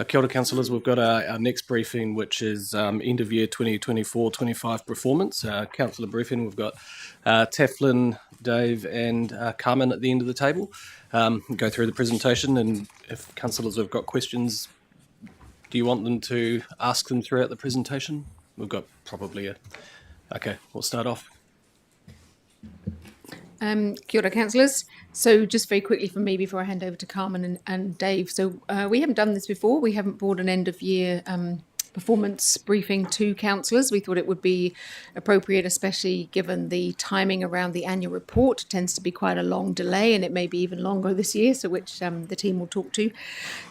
Kia ora, councillors. We've got our next briefing, which is end of year 2024-25 performance. Councillor briefing, we've got Teflin, Dave and Carmen at the end of the table. Go through the presentation, and if councillors have got questions, do you want them to ask them throughout the presentation? We've got probably Okay, we'll start off. Kia ora, councillors. So just very quickly from me before I hand over to Carmen and Dave. So we haven't done this before. We haven't brought an end of year performance briefing to councillors. We thought it would be appropriate, especially given the timing around the annual report. It tends to be quite a long delay, and it may be even longer this year, so which the team will talk to.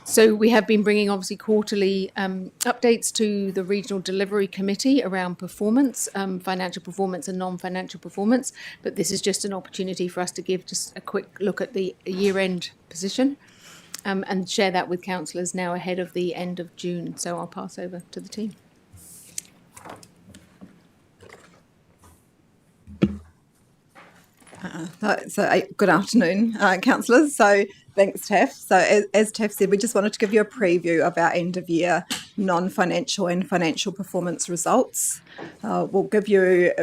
So we have been bringing obviously quarterly updates to the Regional Delivery Committee around performance, financial performance and non-financial performance, but this is just an opportunity for us to give just a quick look at the year-end position. And share that with councillors now ahead of the end of June. So I'll pass over to the team. Good afternoon, councillors. So thanks, Taff. So as Taff said, we just wanted to give you a preview of our end of year non-financial and financial performance results. We'll give you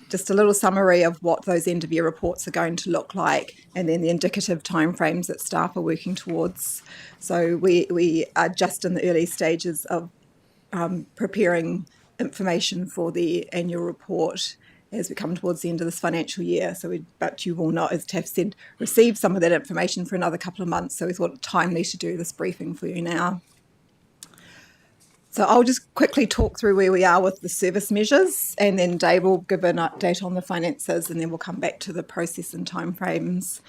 just a little summary of what those end of year reports are going to look like, and then the indicative timeframes that staff are working towards. So we are just in the early stages of preparing information for the annual report as we come towards the end of this financial year. But you will not, as Taff said, receive some of that information for another couple of months. So we thought it timely to do this briefing for you now. So I'll just quickly talk through where we are with the service measures, and then Dave will give an update on the finances, and then we'll come back to the process and timeframes.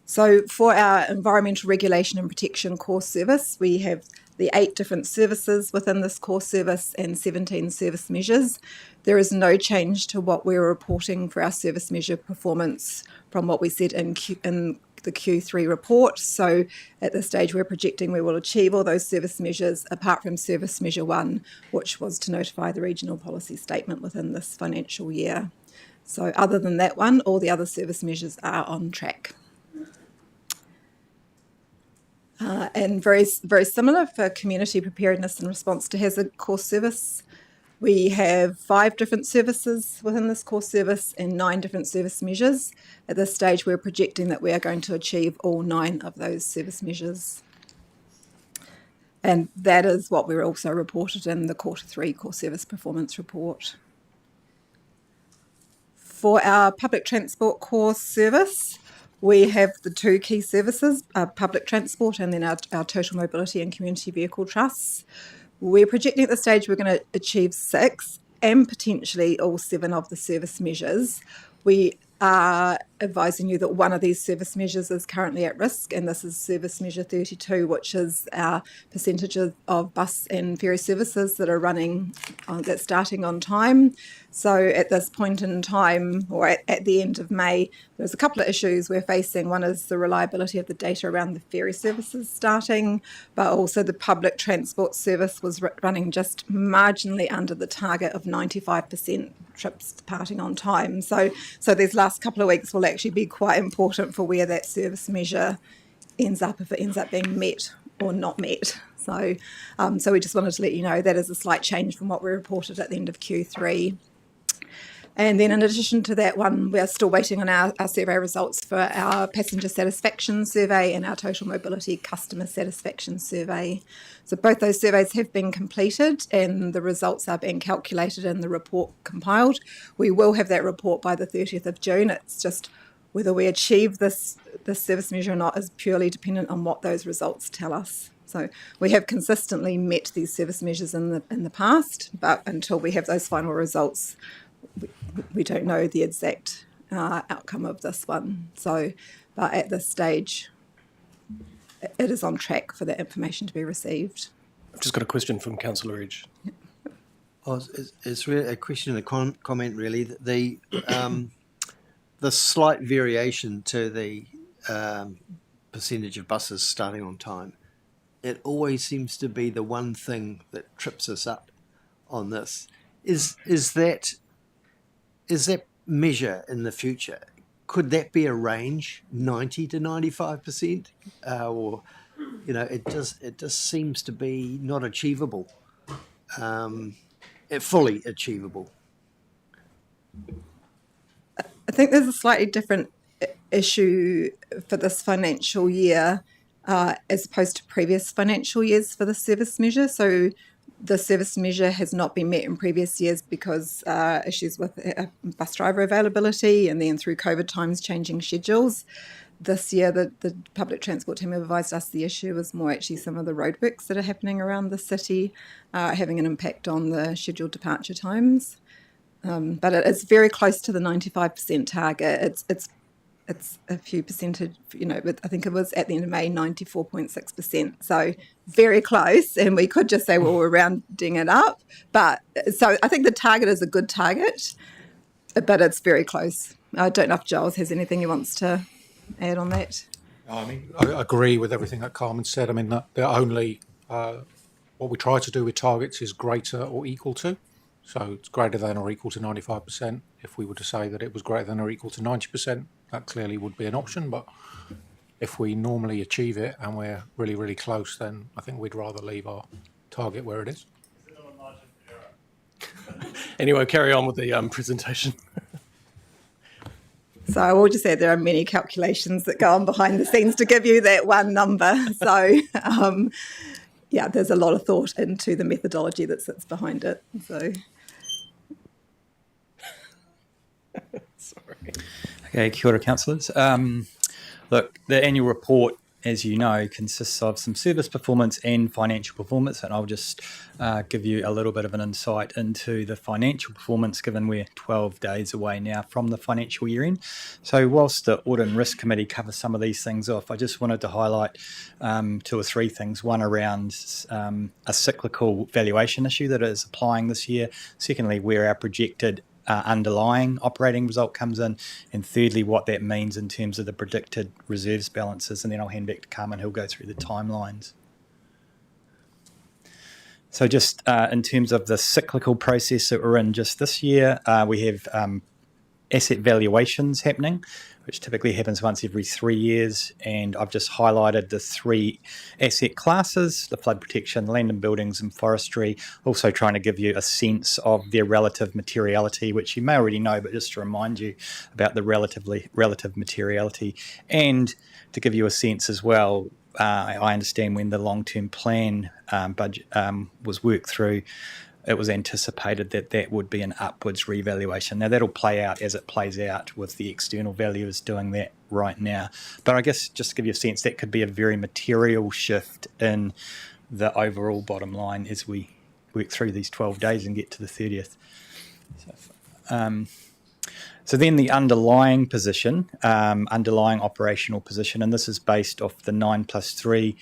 So for our environmental regulation and protection core service, we have the 8 different services within this core service and 17 service measures. There is no change to what we're reporting for our service measure performance from what we said in the Q3 report. So at this stage, we're projecting we will achieve all those service measures apart from service measure 1, which was to notify the regional policy statement within this financial year. So other than that one, all the other service measures are on track. And very similar for community preparedness and response to hazard core service. We have 5 different services within this core service and 9 different service measures. At this stage, we're projecting that we are going to achieve all 9 of those service measures. And that is what we're also reported in the Q3 core service performance report. For our public transport core service, we have the 2 key services, public transport and then our total mobility and community vehicle trusts. We're projecting at this stage we're going to achieve 6 and potentially all 7 of the service measures. We are advising you that one of these service measures is currently at risk, and this is service measure 32, which is our percentage of bus and ferry services that are running, that's starting on time. So at this point in time, or at the end of May, there's a couple of issues we're facing. One is the reliability of the data around the ferry services starting, but also the public transport service was running just marginally under the target of 95% trips departing on time. So these last couple of weeks will actually be quite important for where that service measure ends up, if it ends up being met or not met. So we just wanted to let you know that is a slight change from what we reported at the end of Q3. And then in addition to that one, we are still waiting on our survey results for our passenger satisfaction survey and our total mobility customer satisfaction survey. So both those surveys have been completed and the results are being calculated and the report compiled. We will have that report by the 30th of June. It's just whether we achieve this service measure or not is purely dependent on what those results tell us. So we have consistently met these service measures in the past, but until we have those final results, we don't know the exact outcome of this one. So, but at this stage, it is on track for that information to be received. I've just got a question from Councillor Ridge. It's really a question and a comment, really. The slight variation to the percentage of buses starting on time, it always seems to be the one thing that trips us up on this. Is that measure in the future, could that be a range, 90 to 95%? Or it just seems to be not achievable, fully achievable. I think there's a slightly different issue for this financial year as opposed to previous financial years for the service measure. So the service measure has not been met in previous years because issues with bus driver availability and then through COVID times changing schedules. This year, the public transport team have advised us the issue is more actually some of the roadworks that are happening around the city having an impact on the scheduled departure times. But it's very close to the 95% target. It's a few percentage, I think it was at the end of May, 94.6%. So very close. And we could just say, well, we're rounding it up. But so I think the target is a good target, but it's very close. I don't know if Giles has anything he wants to add on that. I mean, I agree with everything that Carmen said. I mean, they're only, what we try to do with targets is greater or equal to. So it's greater than or equal to 95%. If we were to say that it was greater than or equal to 90%, that clearly would be an option. But if we normally achieve it and we're really, really close, then I think we'd rather leave our target where it is. Anyway, carry on with the presentation. So I will just say there are many calculations that go on behind the scenes to give you that one number. So, there's a lot of thought into the methodology that sits behind it. So, Sorry. Okay, kia ora, councillors. Look, the annual report, as you know, consists of some service performance and financial performance, and I'll just give you a little bit of an insight into the financial performance, given we're 12 days away now from the financial year end. So whilst the Audit and Risk Committee covers some of these things off, I just wanted to highlight 2 or 3 things. One around a cyclical valuation issue that is applying this year. Secondly, where our projected underlying operating result comes in, and thirdly what that means in terms of the predicted reserves balances, and then I'll hand back to Carmen who'll go through the timelines. So just in terms of the cyclical process that we're in just this year, we have asset valuations happening, which typically happens once every 3 years, and I've just highlighted the 3 asset classes: the flood protection, land and buildings, and forestry, also trying to give you a sense of their relative materiality, which you may already know, but just to remind you about the relative materiality, and to give you a sense as well. I understand when the long-term plan budget was worked through, it was anticipated that that would be an upwards revaluation. Now, that'll play out as it plays out with the external valuers doing that right now. But I guess just to give you a sense, that could be a very material shift in the overall bottom line as we work through these 12 days and get to the 30th. So then the underlying position, underlying operational position, and this is based off the 9+3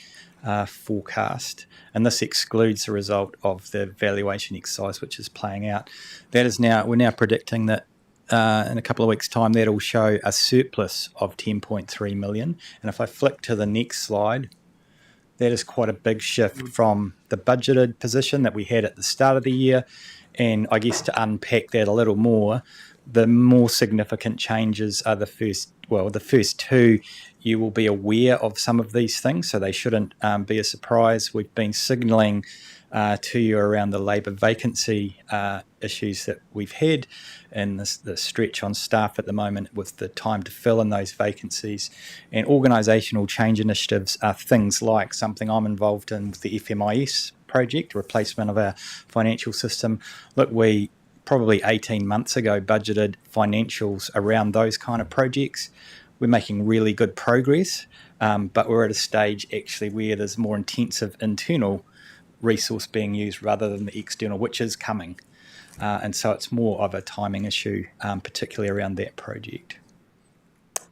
forecast, and this excludes the result of the valuation exercise which is playing out. That is we're now predicting that in a couple of weeks' time that'll show a surplus of 10.3 million. And if I flick to the next slide, that is quite a big shift from the budgeted position that we had at the start of the year. And I guess to unpack that a little more, the more significant changes are the first 2. You will be aware of some of these things, so they shouldn't be a surprise. We've been signalling to you around the labour vacancy issues that we've had, and the stretch on staff at the moment with the time to fill in those vacancies. And organisational change initiatives are things like something I'm involved in with the FMIS project, replacement of our financial system. Look, we probably 18 months ago budgeted financials around those kind of projects. We're making really good progress, but we're at a stage actually where there's more intensive internal resource being used rather than the external, which is coming. And so it's more of a timing issue, particularly around that project. So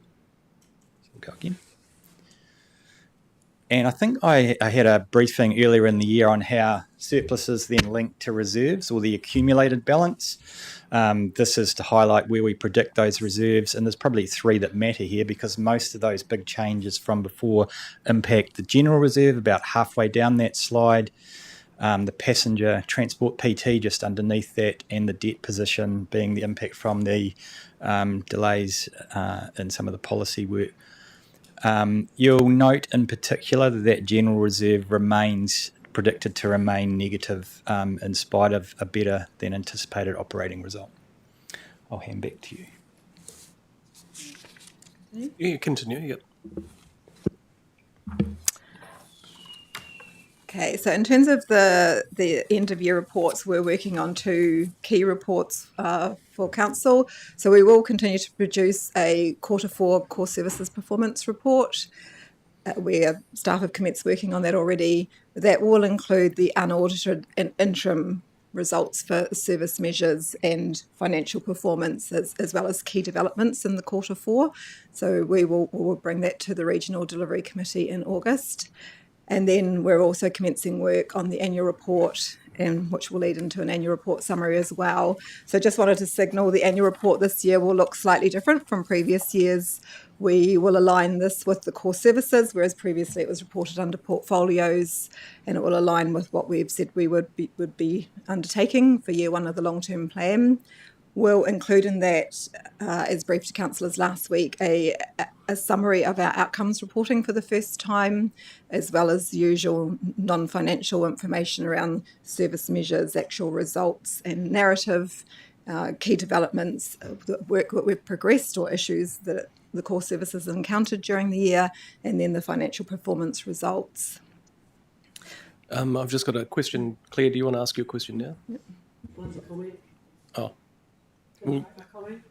we'll go again. And I think I had a briefing earlier in the year on how surpluses then link to reserves or the accumulated balance. This is to highlight where we predict those reserves, and there's probably 3 that matter here because most of those big changes from before impact the general reserve about halfway down that slide, the passenger transport PT just underneath that, and the debt position being the impact from the delays in some of the policy work. You'll note in particular that general reserve remains predicted to remain negative in spite of a better than anticipated operating result. I'll hand back to you. Yeah, continue. Yep. Okay, so in terms of the end of year reports, we're working on 2 key reports for council. So we will continue to produce a Q4 core services performance report. Where staff have commenced working on that already. That will include the unaudited and interim results for service measures and financial performance, as well as key developments in the Q4. So we'll bring that to the Regional Delivery Committee in August. And then we're also commencing work on the annual report, and which will lead into an annual report summary as well. So just wanted to signal the annual report this year will look slightly different from previous years. We will align this with the core services, whereas previously it was reported under portfolios, and it will align with what we've said we would be undertaking for year 1 of the long-term plan. We'll include in that, as briefed to councillors last week, a summary of our outcomes reporting for the first time, as well as the usual non-financial information around service measures, actual results and narrative, key developments, work that we've progressed or issues that the core services encountered during the year, and then the financial performance results. I've just got a question. Claire, do you want to ask your question now? Yep. Mine's a comment. Oh. Can I make my comment?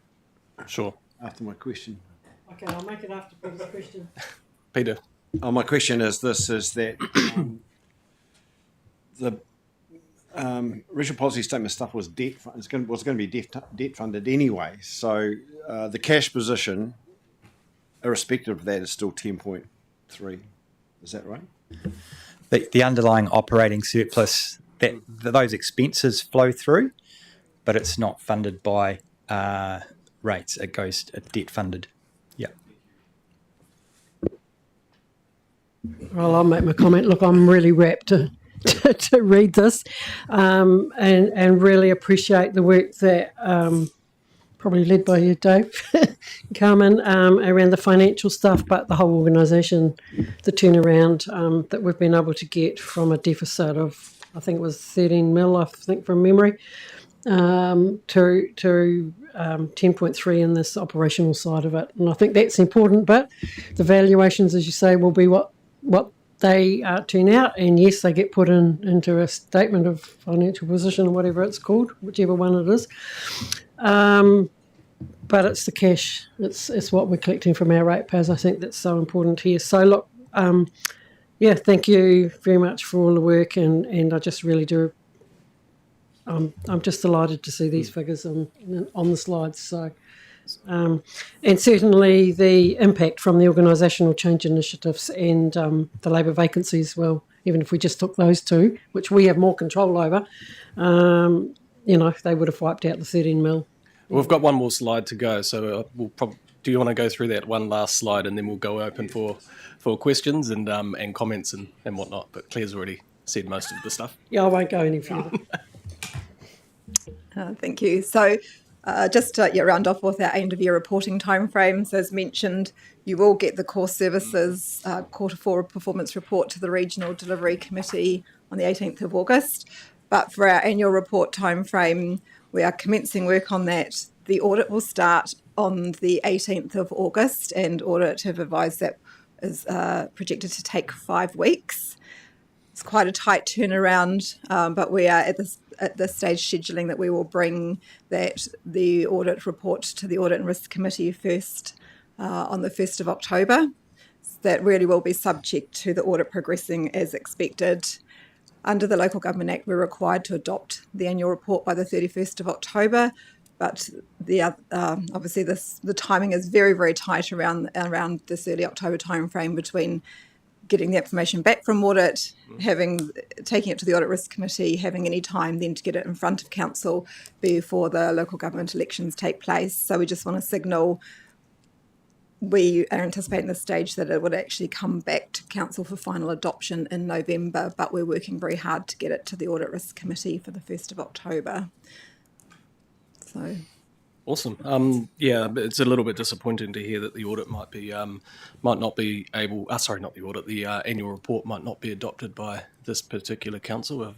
Sure. After my question. Okay, I'll make it after Peter's question. Peter. My question is this, is that the regional policy statement stuff was was going to be debt funded anyway. So the cash position, irrespective of that, is still 10.3. Is that right? The underlying operating surplus, those expenses flow through, but it's not funded by rates. It goes debt funded. Yeah. Well, I'll make my comment. Look, I'm really rapt to read this and really appreciate the work that probably led by you, Dave, Carmen, around the financial stuff, but the whole organisation, the turnaround that we've been able to get from a deficit of, I think it was 13 mil, I think from memory, to 10.3 in this operational side of it. And I think that's important, but the valuations, as you say, will be what they turn out. And yes, they get put into a statement of financial position or whatever it's called, whichever one it is. But it's the cash. It's what we're collecting from our ratepayers. I think that's so important here. So look, thank you very much for all the work, and I just really do. I'm just delighted to see these figures on the slides. So, and certainly the impact from the organisational change initiatives and the labour vacancies. Well, even if we just took those 2, which we have more control over, they would have wiped out the 13 mil. We've got one more slide to go, so we'll do you want to go through that one last slide, and then we'll go open for questions and comments and whatnot. But Claire's already said most of the stuff. Yeah, I won't go any further. Thank you. So just to round off with our end of year reporting timeframes, as mentioned, you will get the core services Q4 performance report to the Regional Delivery Committee on the 18th of August. But for our annual report timeframe, we are commencing work on that. The audit will start on the 18th of August, and audit have advised that is projected to take 5 weeks. It's quite a tight turnaround, but we are at this stage scheduling that we will bring the audit report to the Audit and Risk Committee first on the 1st of October. That really will be subject to the audit progressing as expected. Under the Local Government Act, we're required to adopt the annual report by the 31st of October, but obviously the timing is very, very tight around this early October timeframe between getting the information back from audit, taking it to the Audit Risk Committee, having any time then to get it in front of council before the local government elections take place. So we just want to signal we are anticipating this stage that it would actually come back to council for final adoption in November, but we're working very hard to get it to the Audit Risk Committee for the 1st of October. So Awesome. Yeah, but it's a little bit disappointing to hear that the audit might not be able. Sorry, not the audit. The annual report might not be adopted by this particular council.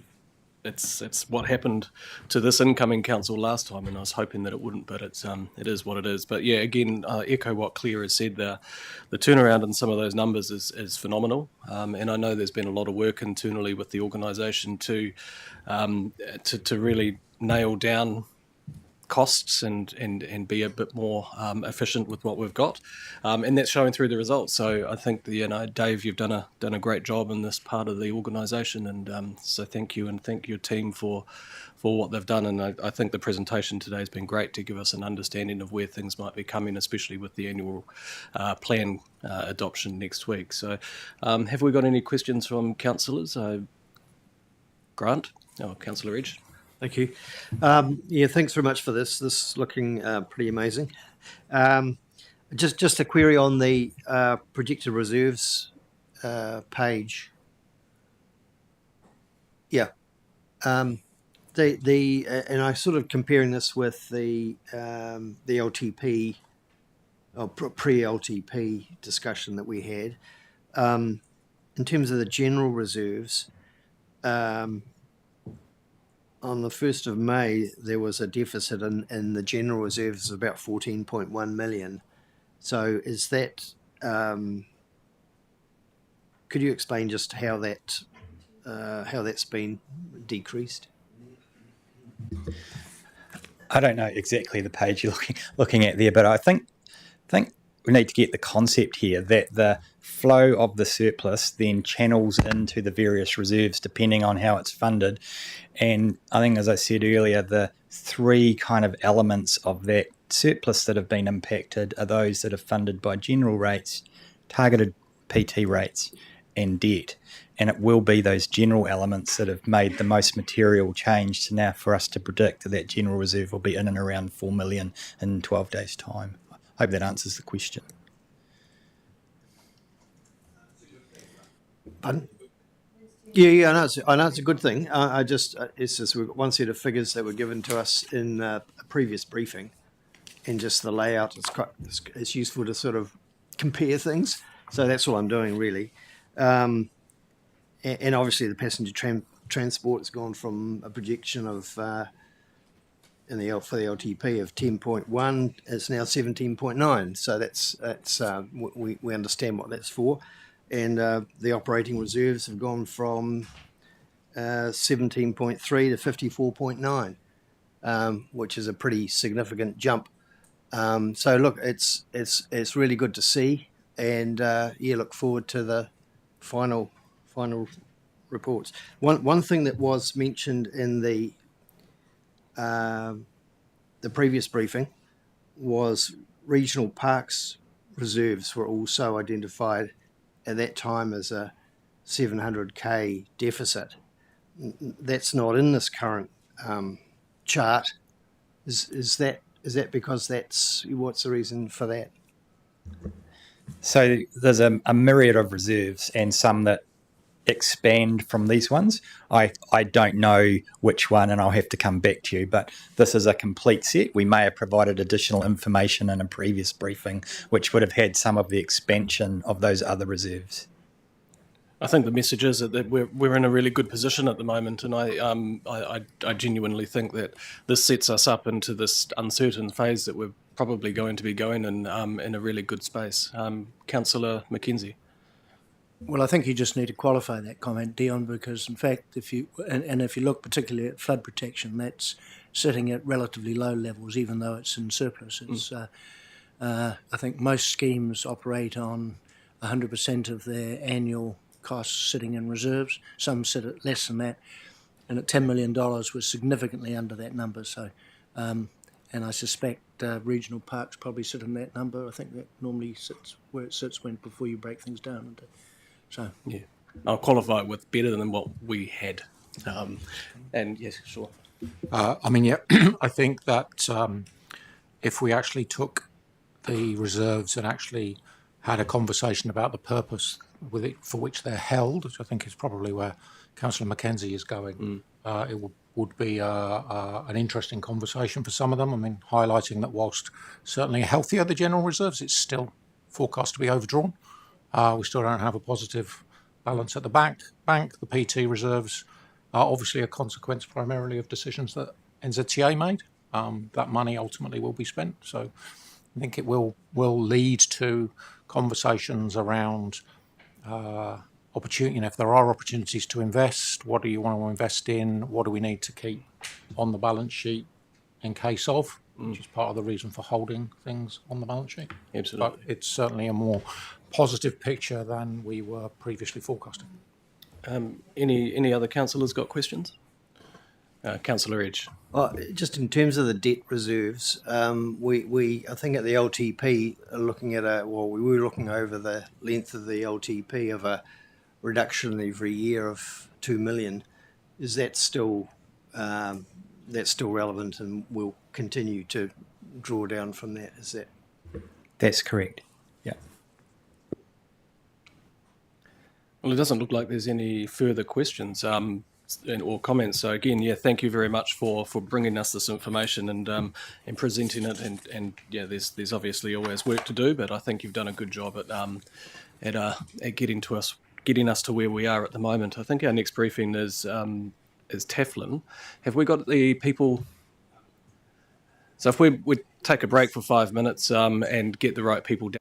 It's what happened to this incoming council last time, and I was hoping that it wouldn't, but it is what it is. But yeah, again, echo what Claire has said. The turnaround in some of those numbers is phenomenal, and I know there's been a lot of work internally with the organisation to really nail down costs and be a bit more efficient with what we've got, and that's showing through the results. So I think Dave, you've done a great job in this part of the organisation, and so thank you, and thank your team for what they've done. And I think the presentation today has been great to give us an understanding of where things might be coming, especially with the annual plan adoption next week. So have we got any questions from councillors? Grant? Oh, Councillor Edge. Thank you. Yeah, thanks very much for this. This is looking pretty amazing. Just a query on the projected reserves page. Yeah. And I sort of comparing this with the LTP or pre-LTP discussion that we had. In terms of the general reserves, on the 1st of May, there was a deficit in the general reserves of about 14.1 million. So is that, could you explain just how that's been decreased? I don't know exactly the page you're looking at there, but I think we need to get the concept here that the flow of the surplus then channels into the various reserves depending on how it's funded. And I think, as I said earlier, the three kind of elements of that surplus that have been impacted are those that are funded by general rates, targeted PT rates, and debt. And it will be those general elements that have made the most material change to now for us to predict that general reserve will be in and around 4 million in 12 days' time. I hope that answers the question. Pardon? Yeah, I know it's a good thing. It's just we've got one set of figures that were given to us in a previous briefing, and just the layout it's useful to sort of compare things. So that's all I'm doing really. And obviously the passenger transport has gone from a projection of for the LTP of 10.1, it's now 17.9. So that's we understand what that's for. And the operating reserves have gone from 17.3 to 54.9, which is a pretty significant jump. So look, it's really good to see, and look forward to the final reports. One thing that was mentioned in the previous briefing was regional parks reserves were also identified at that time as a 700k deficit. That's not in this current chart. Is that because what's the reason for that? So there's a myriad of reserves and some that expand from these ones. I don't know which one, and I'll have to come back to you, but this is a complete set. We may have provided additional information in a previous briefing which would have had some of the expansion of those other reserves. I think the message is that we're in a really good position at the moment, and I genuinely think that this sets us up into this uncertain phase that we're probably going to be going in a really good space. Councillor Mackenzie. Well, I think you just need to qualify that comment, Dion, because in fact, if you look particularly at flood protection, that's sitting at relatively low levels, even though it's in surplus. It's I think most schemes operate on 100% of their annual costs sitting in reserves. Some sit at less than that, and at $10 million we're significantly under that number. So, and I suspect regional parks probably sit in that number. I think that normally sits where it sits before you break things down. So yeah, I'll qualify it with better than what we had. And yes, sure. I think that if we actually took the reserves and actually had a conversation about the purpose for which they're held, which I think is probably where Councillor Mackenzie is going, it would would be an interesting conversation for some of them. I mean, highlighting that whilst certainly healthier the general reserves, it's still forecast to be overdrawn. We still don't have a positive balance at the bank. The PT reserves are obviously a consequence primarily of decisions that NZTA made. That money ultimately will be spent. So I think it will lead to conversations around opportunity. If there are opportunities to invest, what do you want to invest in? What do we need to keep on the balance sheet in case of, which is part of the reason for holding things on the balance sheet. Absolutely. But it's certainly a more positive picture than we were previously forecasting. Any other councillors got questions? Councillor Edge. Just in terms of the debt reserves, we I think at the LTP are looking at we were looking over the length of the LTP of a reduction every year of 2 million. Is that still relevant, and we'll continue to draw down from that? Is that? That's correct. Yeah. Well, it doesn't look like there's any further questions or comments. So again, thank you very much for bringing us this information and presenting it. And there's obviously always work to do, but I think you've done a good job at getting us to where we are at the moment. I think our next briefing is Teflon. Have we got the people? So if we take a break for 5 minutes and get the right people down.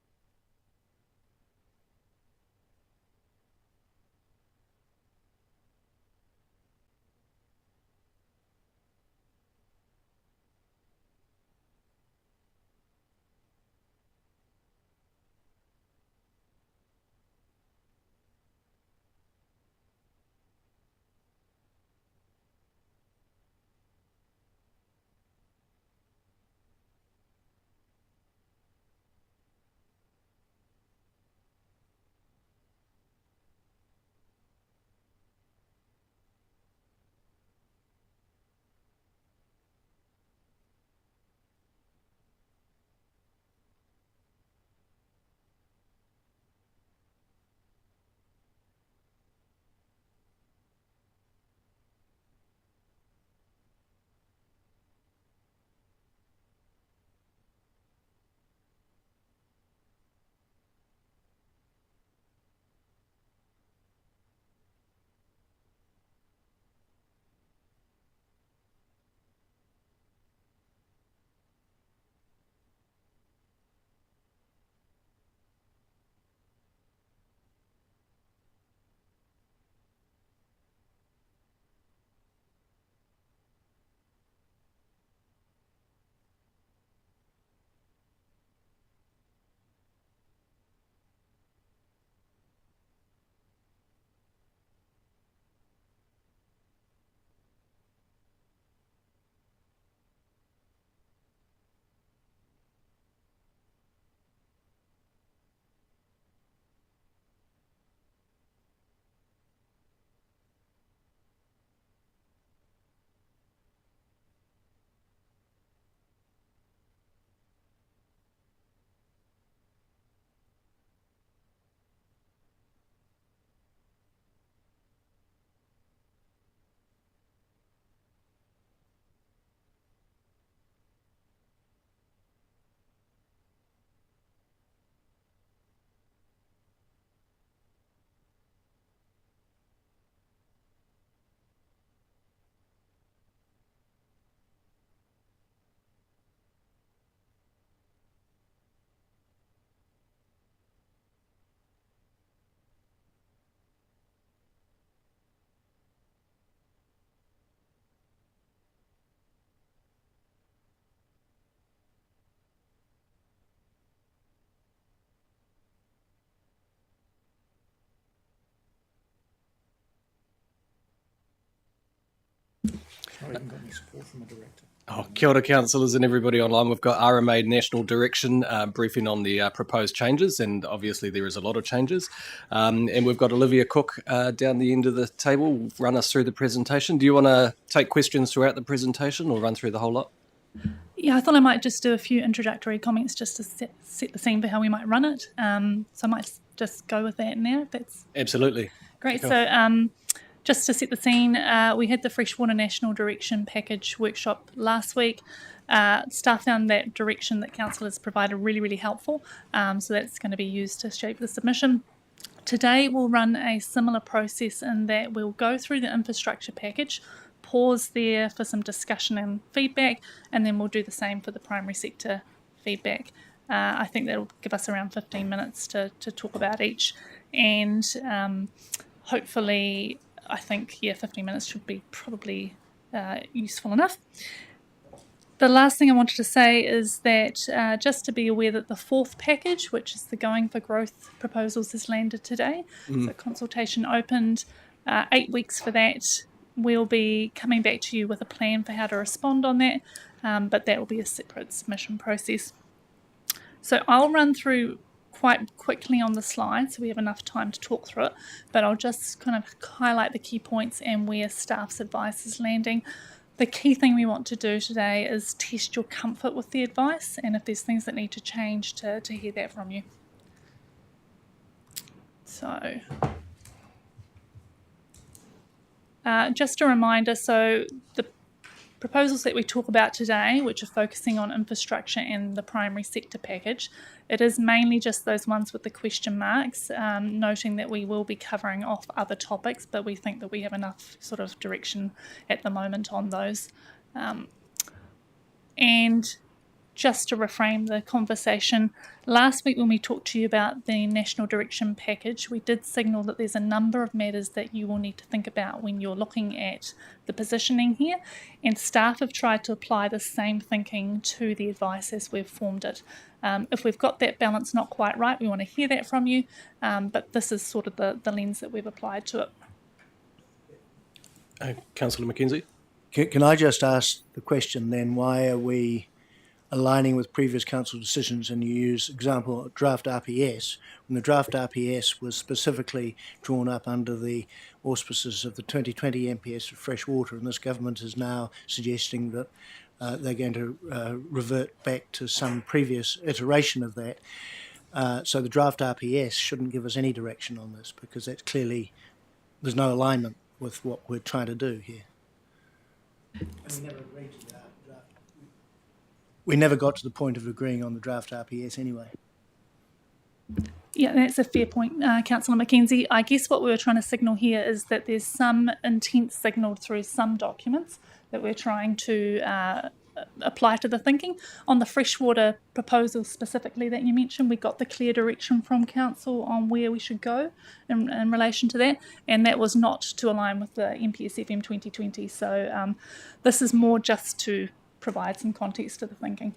Sorry, haven't got any support from a director. Kia ora, councillors and everybody online. We've got RMA National Direction briefing on the proposed changes, and obviously there is a lot of changes. And we've got Olivia Cook down the end of the table, run us through the presentation. Do you want to take questions throughout the presentation or run through the whole lot? Yeah, I thought I might just do a few introductory comments just to set the scene for how we might run it. So I might just go with that now, if that's Absolutely. great. Cool. So just to set the scene, we had the Freshwater National Direction Package workshop last week. Staff found that direction that councillors provided really, really helpful, so that's going to be used to shape the submission. Today we'll run a similar process in that we'll go through the infrastructure package, pause there for some discussion and feedback, and then we'll do the same for the primary sector feedback. I think that'll give us around 15 minutes to talk about each, and hopefully, I think, 15 minutes should be probably useful enough. The last thing I wanted to say is that just to be aware that the fourth package, which is the Going for Growth proposals, has landed today. So consultation opened, 8 weeks for that. We'll be coming back to you with a plan for how to respond on that, but that will be a separate submission process. So I'll run through quite quickly on the slides so we have enough time to talk through it, but I'll just kind of highlight the key points and where staff's advice is landing. The key thing we want to do today is test your comfort with the advice, and if there's things that need to change, to hear that from you. So just a reminder, so the proposals that we talk about today, which are focusing on infrastructure and the primary sector package, it is mainly just those ones with the question marks, noting that we will be covering off other topics, but we think that we have enough sort of direction at the moment on those. And just to reframe the conversation, last week when we talked to you about the National Direction Package, we did signal that there's a number of matters that you will need to think about when you're looking at the positioning here, and staff have tried to apply the same thinking to the advice as we've formed it. If we've got that balance not quite right, we want to hear that from you, but this is sort of the lens that we've applied to it. Councillor Mackenzie? Can I just ask the question then, why are we aligning with previous council decisions, and you use example draft RPS, when the draft RPS was specifically drawn up under the auspices of the 2020 MPS of Freshwater, and this government is now suggesting that they're going to revert back to some previous iteration of that. So the draft RPS shouldn't give us any direction on this, because that's clearly, there's no alignment with what we're trying to do here. We never agreed to that. We never got to the point of agreeing on the draft RPS anyway. Yeah, that's a fair point, Councillor Mackenzie. I guess what we were trying to signal here is that there's some intent signalled through some documents that we're trying to apply to the thinking. On the freshwater proposal specifically that you mentioned, we got the clear direction from Council on where we should go in relation to that, and that was not to align with the MPSFM 2020. So this is more just to provide some context to the thinking.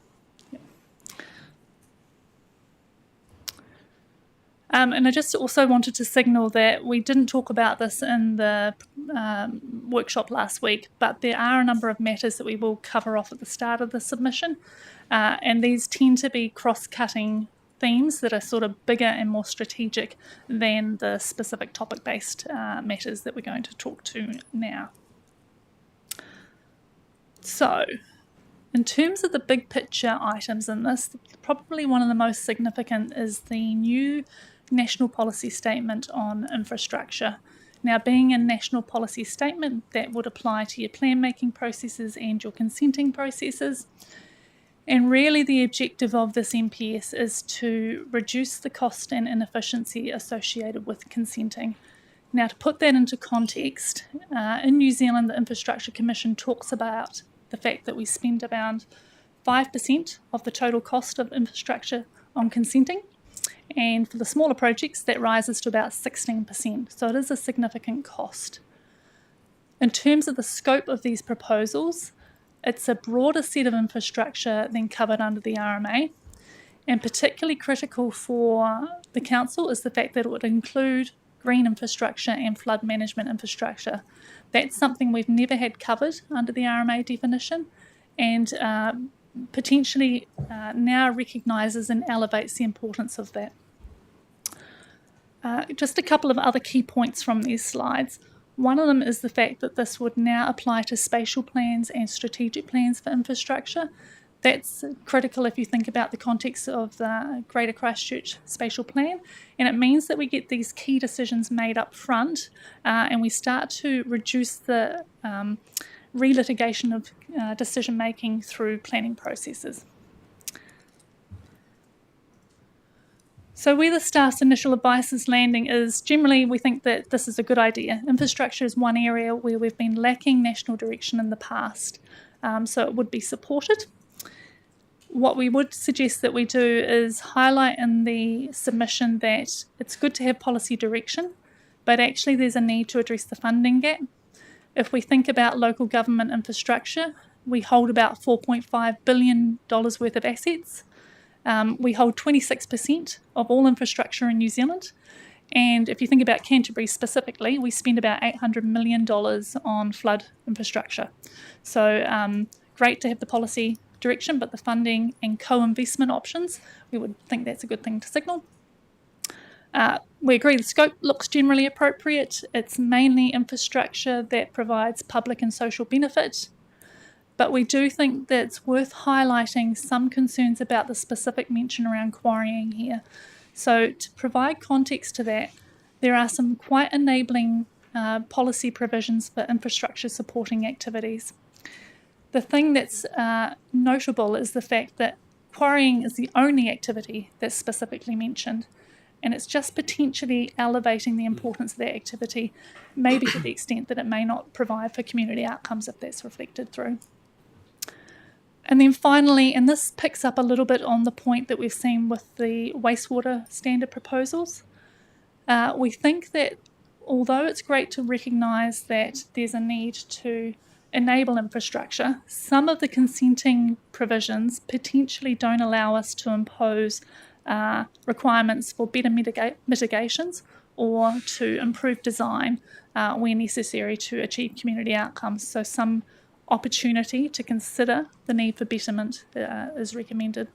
Yep. And I just also wanted to signal that we didn't talk about this in the workshop last week, but there are a number of matters that we will cover off at the start of the submission, and these tend to be cross-cutting themes that are sort of bigger and more strategic than the specific topic-based matters that we're going to talk to now. So, in terms of the big picture items in this, probably one of the most significant is the new National Policy Statement on infrastructure. Now, being a national policy statement, that would apply to your plan making processes and your consenting processes. And really the objective of this MPS is to reduce the cost and inefficiency associated with consenting. Now, to put that into context, in New Zealand, the Infrastructure Commission talks about the fact that we spend around 5% of the total cost of infrastructure on consenting, and for the smaller projects that rises to about 16%, so it is a significant cost. In terms of the scope of these proposals, it's a broader set of infrastructure than covered under the RMA, and particularly critical for the Council is the fact that it would include green infrastructure and flood management infrastructure. That's something we've never had covered under the RMA definition, and potentially now recognises and elevates the importance of that. Just a couple of other key points from these slides. One of them is the fact that this would now apply to spatial plans and strategic plans for infrastructure. That's critical if you think about the context of the Greater Christchurch Spatial Plan, and it means that we get these key decisions made up front, and we start to reduce the relitigation of decision making through planning processes. So where the staff's initial advice is landing is generally we think that this is a good idea. Infrastructure is one area where we've been lacking national direction in the past, so it would be supported. What we would suggest that we do is highlight in the submission that it's good to have policy direction, but actually there's a need to address the funding gap. If we think about local government infrastructure, we hold about $4.5 billion worth of assets. We hold 26% of all infrastructure in New Zealand. And if you think about Canterbury specifically, we spend about $800 million on flood infrastructure. So great to have the policy direction, but the funding and co-investment options, we would think that's a good thing to signal. We agree the scope looks generally appropriate. It's mainly infrastructure that provides public and social benefit. But we do think that it's worth highlighting some concerns about the specific mention around quarrying here. So to provide context to that, there are some quite enabling policy provisions for infrastructure supporting activities. The thing that's notable is the fact that quarrying is the only activity that's specifically mentioned, and it's just potentially elevating the importance of that activity, maybe to the extent that it may not provide for community outcomes if that's reflected through. And then finally, and this picks up a little bit on the point that we've seen with the wastewater standard proposals, we think that although it's great to recognise that there's a need to enable infrastructure, some of the consenting provisions potentially don't allow us to impose requirements for better mitigations or to improve design where necessary to achieve community outcomes. So some opportunity to consider the need for betterment is recommended.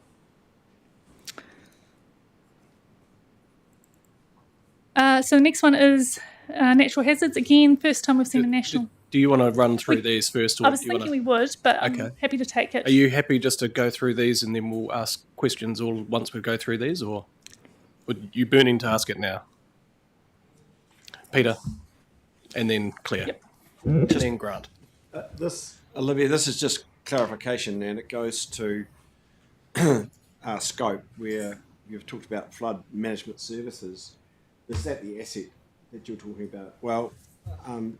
So the next one is natural hazards. Again, first time we've seen a national... Do you want to run through these first? Or I was thinking we would, but I'm happy to take it. Are you happy just to go through these and then we'll ask questions all once we go through these, or would you burning to ask it now? Peter, and then Claire, and then Grant. Olivia, this is just clarification, and it goes to scope, where you've talked about flood management services. Is that the asset that you're talking about? Well,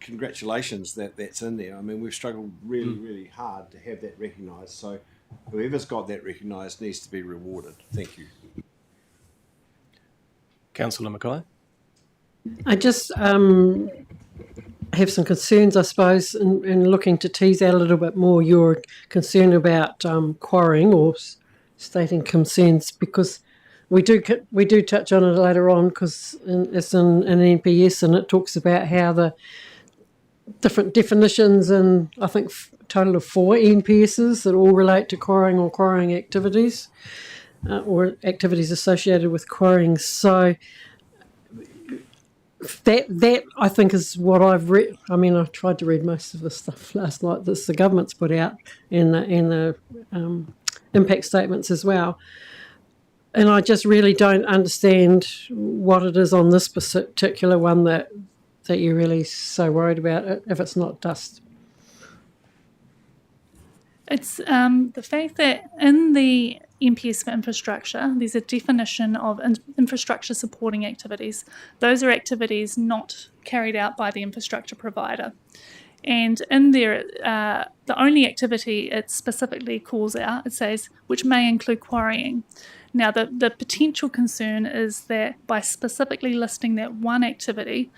congratulations that's in there. I mean, we've struggled really hard to have that recognised. So whoever's got that recognised needs to be rewarded. Thank you. Councillor Mackay? I just have some concerns, I suppose, in looking to tease out a little bit more your concern about quarrying or stating concerns, because we do touch on it later on, because it's in an NPS and it talks about how the different definitions, and I think total of 4 NPSs that all relate to quarrying or quarrying activities or activities associated with quarrying. So that I think is what I've read. I mean, I tried to read most of the stuff last night that the government's put out and the impact statements as well. And I just really don't understand what it is on this particular one that you're really so worried about it, if it's not dust. It's the fact that in the NPS for infrastructure, there's a definition of infrastructure supporting activities. Those are activities not carried out by the infrastructure provider. And in there, the only activity it specifically calls out, it says, which may include quarrying. Now, the potential concern is that by specifically listing that one activity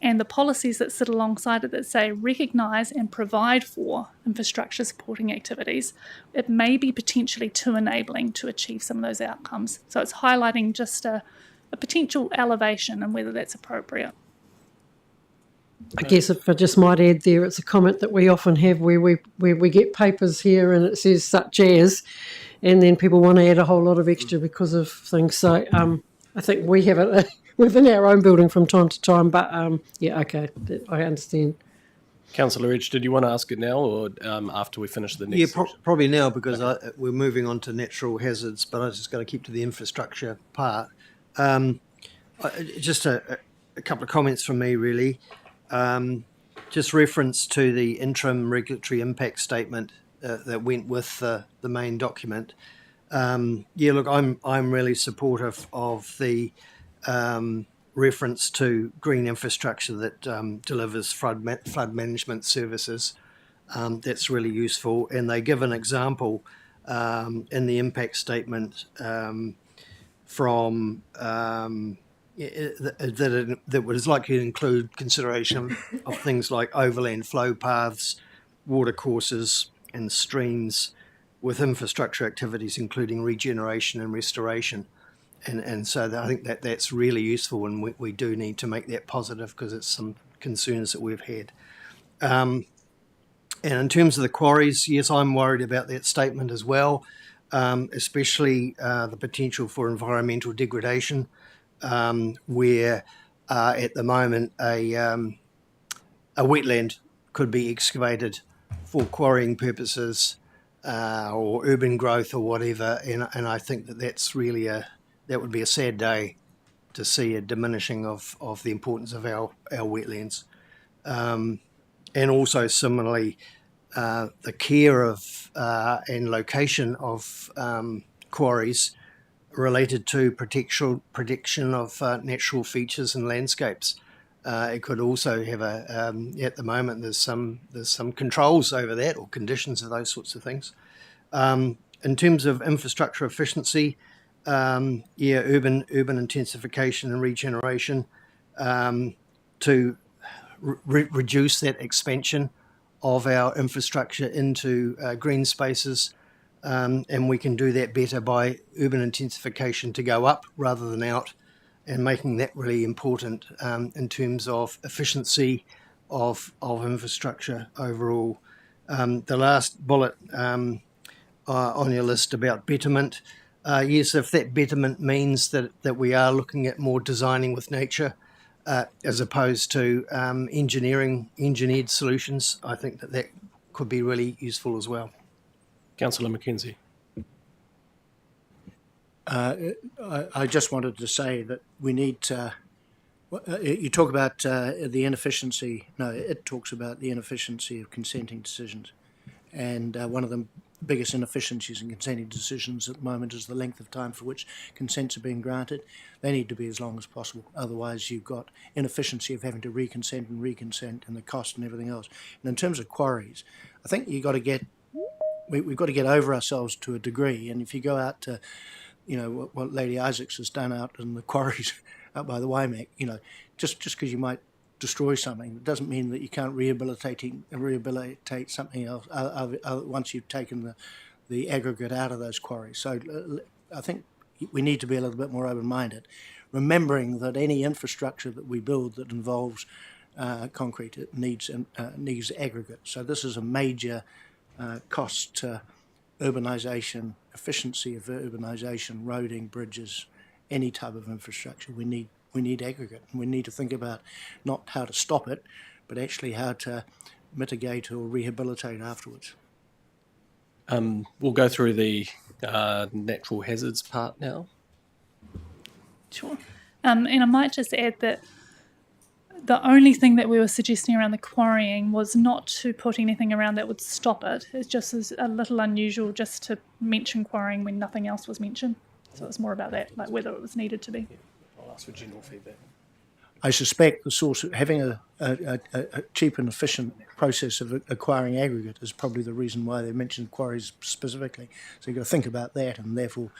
and the policies that sit alongside it that say recognise and provide for infrastructure supporting activities, it may be potentially too enabling to achieve some of those outcomes. So it's highlighting just a potential elevation and whether that's appropriate. I guess if I just might add there, it's a comment that we often have where we get papers here and it says such as, and then people want to add a whole lot of extra because of things. So I think we have it within our own building from time to time, but yeah, okay, I understand. Councillor Edge, did you want to ask it now or after we finish the next Yeah, section? probably now because we're moving on to natural hazards, but I was just going to keep to the infrastructure part. Just a couple of comments from me, really. Just reference to the interim regulatory impact statement that went with the main document. Yeah, look, I'm really supportive of the reference to green infrastructure that delivers flood management services. That's really useful, and they give an example in the impact statement from that was likely to include consideration of things like overland flow paths, water courses, and streams, with infrastructure activities including regeneration and restoration. And so I think that's really useful, and we do need to make that positive because it's some concerns that we've had. And in terms of the quarries, yes, I'm worried about that statement as well, especially the potential for environmental degradation, where at the moment a wetland could be excavated for quarrying purposes or urban growth or whatever, and I think that's really that would be a sad day to see a diminishing of the importance of our wetlands. And also similarly, the care of and location of quarries related to protection of natural features and landscapes. It could also have at the moment there's some controls over that, or conditions of those sorts of things. In terms of infrastructure efficiency, urban intensification and regeneration to reduce that expansion of our infrastructure into green spaces, and we can do that better by urban intensification to go up rather than out, and making that really important in terms of efficiency of infrastructure overall. The last bullet on your list about betterment, yes, if that betterment means that we are looking at more designing with nature as opposed to engineered solutions, I think that could be really useful as well. Councillor Mackenzie. I just wanted to say that we need to. You talk about the inefficiency. No, it talks about the inefficiency of consenting decisions, and one of the biggest inefficiencies in consenting decisions at the moment is the length of time for which consents are being granted. They need to be as long as possible. Otherwise, you've got inefficiency of having to reconsent and the cost and everything else. And in terms of quarries, I think we've got to get over ourselves to a degree. And if you go out to, what Lady Isaacs has done out in the quarries out by the Waimak, just because you might destroy something, it doesn't mean that you can't rehabilitate something else once you've taken the aggregate out of those quarries. So I think we need to be a little bit more open-minded, remembering that any infrastructure that we build that involves concrete, it needs aggregate. So this is a major cost to urbanisation, efficiency of urbanisation, roading, bridges, any type of infrastructure. We need aggregate, and we need to think about not how to stop it, but actually how to mitigate or rehabilitate afterwards. We'll go through the natural hazards part now. Sure. And I might just add that the only thing that we were suggesting around the quarrying was not to put anything around that would stop it. It just is a little unusual just to mention quarrying when nothing else was mentioned. So it's more about that, like whether it was needed to be. I'll ask for general feedback. I suspect the source of having a cheap and efficient process of acquiring aggregate is probably the reason why they mentioned quarries specifically. So you've got to think about that, and therefore,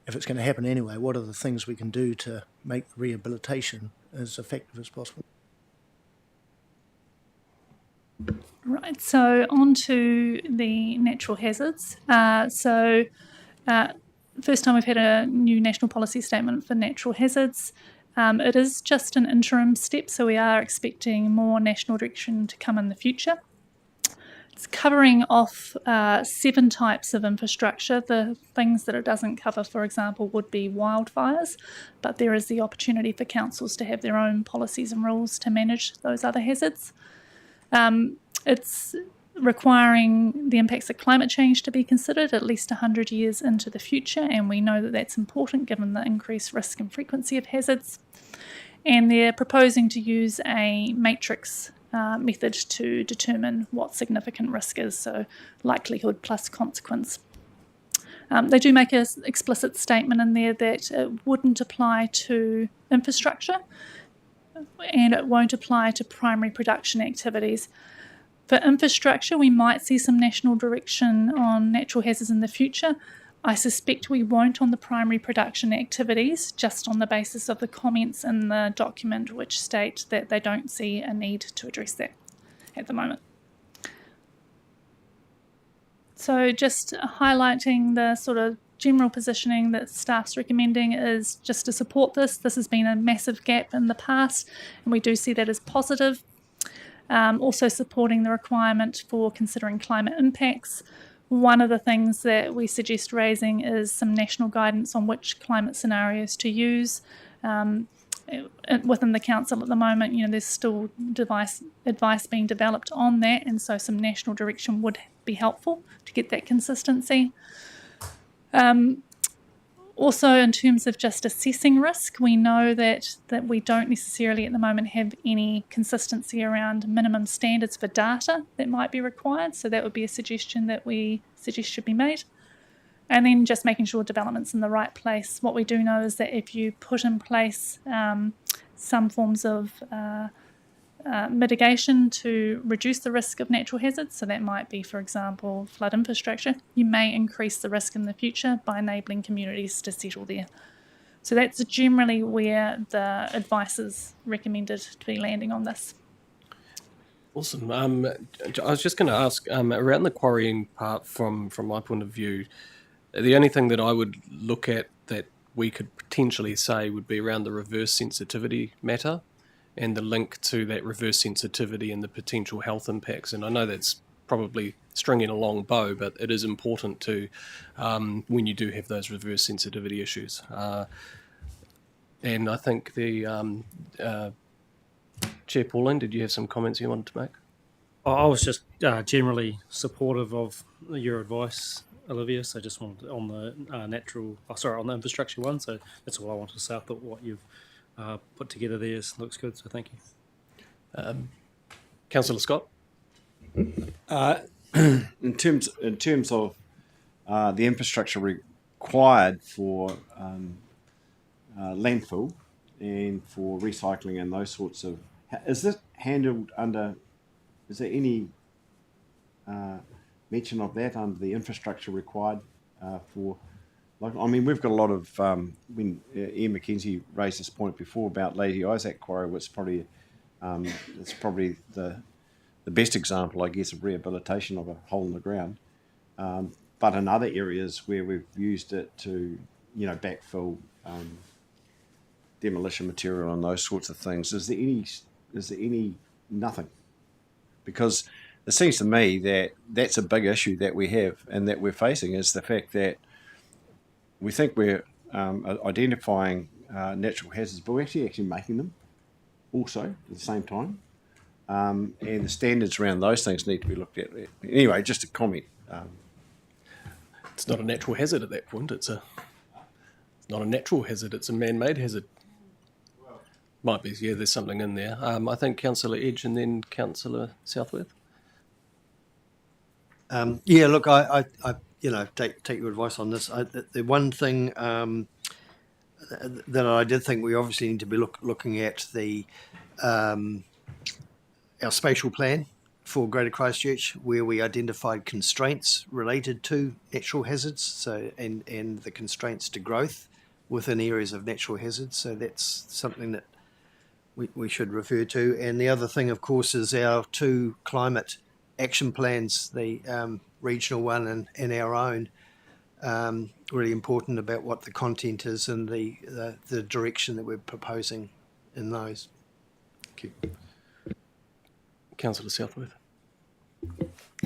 if it's going to happen anyway, what are the things we can do to make the rehabilitation as effective as possible? Right, so on to the natural hazards. First time we've had a new national policy statement for natural hazards. It is just an interim step, so we are expecting more national direction to come in the future. It's covering off 7 types of infrastructure. The things that it doesn't cover, for example, would be wildfires, but there is the opportunity for councils to have their own policies and rules to manage those other hazards. It's requiring the impacts of climate change to be considered at least 100 years into the future, and we know that that's important given the increased risk and frequency of hazards. And they're proposing to use a matrix method to determine what significant risk is, so likelihood plus consequence. They do make an explicit statement in there that it wouldn't apply to infrastructure and it won't apply to primary production activities. For infrastructure, we might see some national direction on natural hazards in the future. I suspect we won't on the primary production activities, just on the basis of the comments in the document which state that they don't see a need to address that at the moment. So just highlighting the sort of general positioning that staff's recommending is just to support this. This has been a massive gap in the past, and we do see that as positive. Also supporting the requirement for considering climate impacts. One of the things that we suggest raising is some national guidance on which climate scenarios to use. Within the council at the moment, there's still advice being developed on that, and so some national direction would be helpful to get that consistency. Also, in terms of just assessing risk, we know that we don't necessarily at the moment have any consistency around minimum standards for data that might be required. So that would be a suggestion that we suggest should be made. And then just making sure development's in the right place. What we do know is that if you put in place some forms of mitigation to reduce the risk of natural hazards, so that might be, for example, flood infrastructure, you may increase the risk in the future by enabling communities to settle there. So that's generally where the advice is recommended to be landing on this. Awesome. I was just going to ask, around the quarrying part from my point of view, the only thing that I would look at that we could potentially say would be around the reverse sensitivity matter and the link to that reverse sensitivity and the potential health impacts. And I know that's probably stringing a long bow, but it is important to when you do have those reverse sensitivity issues. And I think the Chair Pauline, did you have some comments you wanted to make? I was just generally supportive of your advice, Olivia. So just wanted on the on the infrastructure one. So that's all I wanted to say. I thought what you've put together there looks good. So thank you, Councillor Scott. In terms of the infrastructure required for landfill and for recycling and those sorts of, is this handled under? Is there any mention of that under the infrastructure required for? Like, I mean, we've got a lot of when Ian McKenzie raised this point before about Lady Isaac Quarry, which probably it's probably the best example, I guess, of rehabilitation of a hole in the ground. But in other areas where we've used it to, backfill demolition material and those sorts of things, is there any nothing? Because it seems to me that that's a big issue that we have and that we're facing, is the fact that we think we're identifying natural hazards, but we're actually making them also at the same time. And the standards around those things need to be looked at. Anyway, just a comment. It's not a natural hazard at that point. It's not a natural hazard. It's a man-made hazard. Might be, yeah, there's something in there. I think Councillor Edge and then Councillor Southworth. Yeah, look, I take your advice on this. The one thing that I did think we obviously need to be looking at our spatial plan for Greater Christchurch, where we identified constraints related to natural hazards, so and the constraints to growth within areas of natural hazards. So that's something that we should refer to. And the other thing, of course, is our two climate action plans, the regional one and our own. Really important about what the content is and the direction that we're proposing in those. Thank you. Councillor Southworth.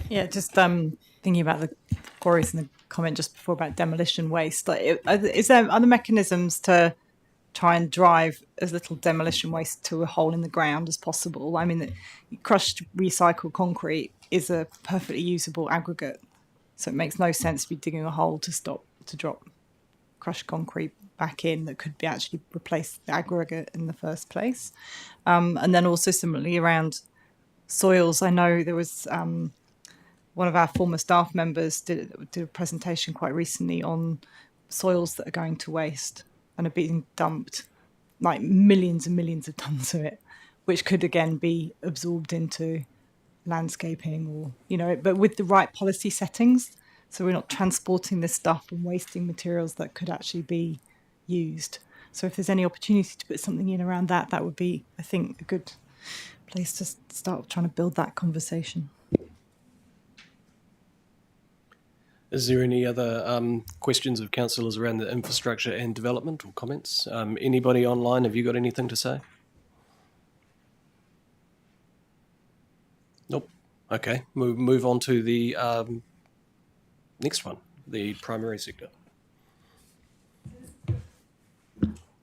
Yeah, just thinking about the quarries and the comment just before about demolition waste. Like, are there mechanisms to try and drive as little demolition waste to a hole in the ground as possible. I mean, crushed recycled concrete is a perfectly usable aggregate, so it makes no sense to be digging a hole to drop crushed concrete back in that could be actually replace the aggregate in the first place. And then also similarly around soils, I know there was one of our former staff members did a presentation quite recently on soils that are going to waste and are being dumped, like millions and millions of tons of it, which could again be absorbed into landscaping or, but with the right policy settings. So we're not transporting this stuff and wasting materials that could actually be used. So if there's any opportunity to put something in around that, that would be, I think, a good place to start trying to build that conversation. Is there any other questions of councillors around the infrastructure and development or comments? Anybody online, have you got anything to say? Nope. Okay, move on to the next one, the primary sector.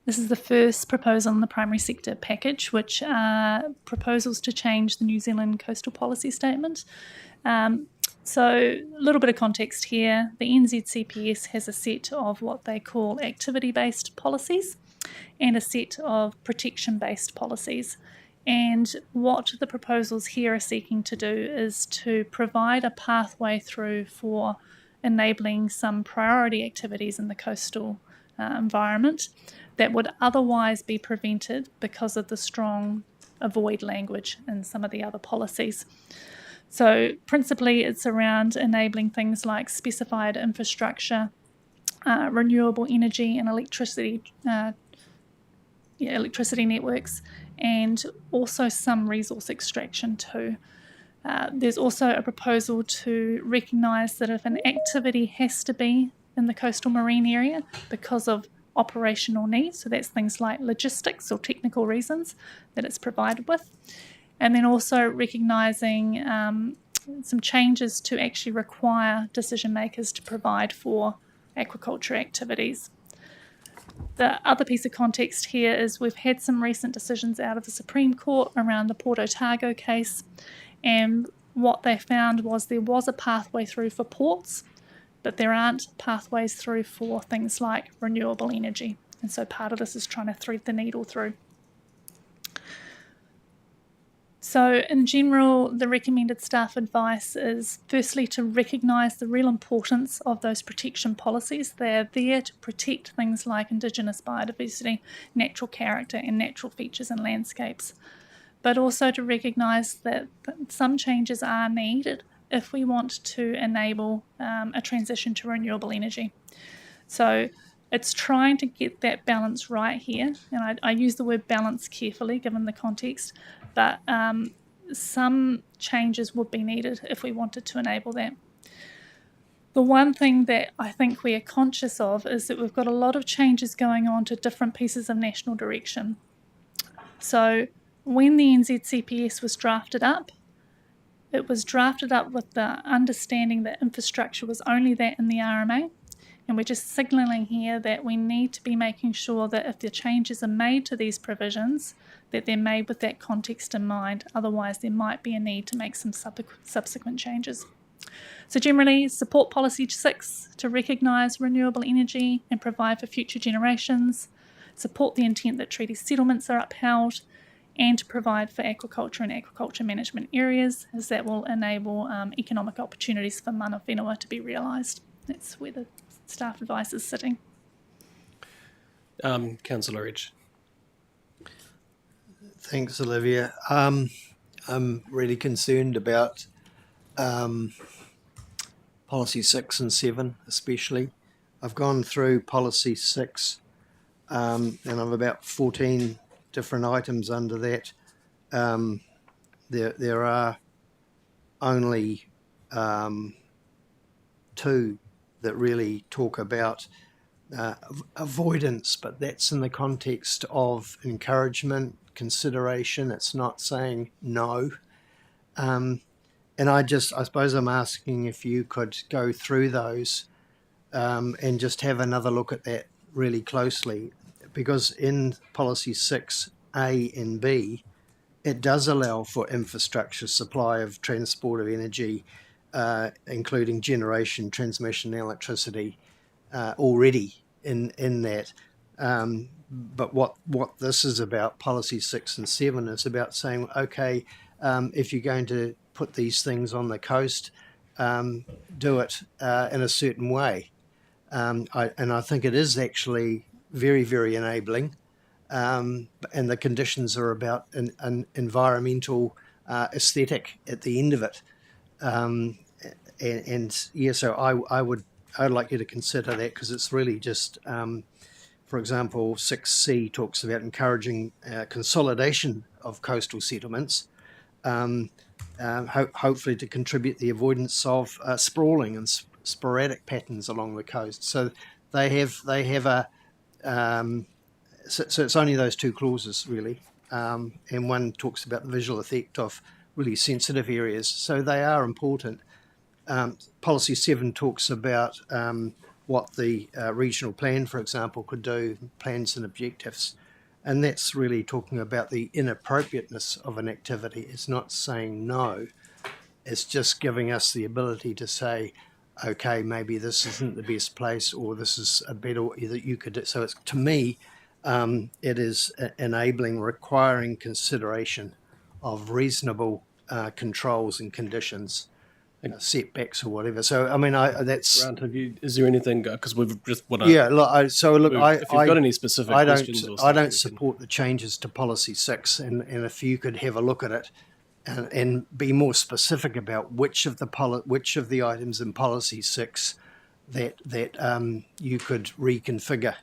This is the first proposal in the primary sector package, which are proposals to change the New Zealand Coastal Policy Statement. So a little bit of context here. The NZCPS has a set of what they call activity-based policies and a set of protection-based policies. And what the proposals here are seeking to do is to provide a pathway through for enabling some priority activities in the coastal environment that would otherwise be prevented because of the strong avoid language in some of the other policies. So principally it's around enabling things like specified infrastructure, renewable energy and electricity networks, and also some resource extraction too. There's also a proposal to recognise that if an activity has to be in the coastal marine area because of operational needs, so that's things like logistics or technical reasons that it's provided with, and then also recognising some changes to actually require decision makers to provide for aquaculture activities. The other piece of context here is we've had some recent decisions out of the Supreme Court around the Port Otago case, and what they found was there was a pathway through for ports, but there aren't pathways through for things like renewable energy. And so part of this is trying to thread the needle through. So in general, the recommended staff advice is firstly to recognise the real importance of those protection policies. They're there to protect things like Indigenous biodiversity, natural character and natural features and landscapes, but also to recognise that some changes are needed if we want to enable a transition to renewable energy. So it's trying to get that balance right here, and I use the word balance carefully given the context, but some changes would be needed if we wanted to enable that. The one thing that I think we are conscious of is that we've got a lot of changes going on to different pieces of national direction. So when the NZCPS was drafted up, it was drafted up with the understanding that infrastructure was only that in the RMA. And we're just signalling here that we need to be making sure that if the changes are made to these provisions, that they're made with that context in mind. Otherwise, there might be a need to make some subsequent changes. So generally, support Policy 6 to recognise renewable energy and provide for future generations, support the intent that treaty settlements are upheld, and to provide for aquaculture and aquaculture management areas, as that will enable economic opportunities for mana whenua to be realised. That's where the staff advice is sitting. Councillor Edge. Thanks, Olivia. I'm really concerned about Policy 6 and 7 especially. I've gone through Policy 6 and I've about 14 different items under that. There are only 2 that really talk about avoidance, but that's in the context of encouragement, consideration. It's not saying no. And I suppose I'm asking if you could go through those and just have another look at that really closely, because in policy 6A and B, it does allow for infrastructure, supply of transport of energy, including generation, transmission, electricity, already in that. But what this is about, policy 6 and 7, is about saying, okay, if you're going to put these things on the coast, do it in a certain way. I think it is actually very, very enabling. And the conditions are about an environmental aesthetic at the end of it. So I'd like you to consider that, because it's really just, for example, 6C talks about encouraging consolidation of coastal settlements, hopefully to contribute the avoidance of sprawling and sporadic patterns along the coast. So they have a so it's only those two clauses really, and one talks about the visual effect of really sensitive areas. So they are important. Policy 7 talks about what the regional plan, for example, could do, plans and objectives. And that's really talking about the inappropriateness of an activity. It's not saying no. It's just giving us the ability to say, okay, maybe this isn't the best place, or this is a better that you could do. So it's, to me, it is enabling, requiring consideration of reasonable controls and conditions, setbacks or whatever. So I mean, that's. Grant, is there anything, because we've just want to? Yeah. Look, if you've got any specific questions, I don't support the changes to policy 6, and if you could have a look at it, and be more specific about which of the items in policy 6 that you could reconfigure,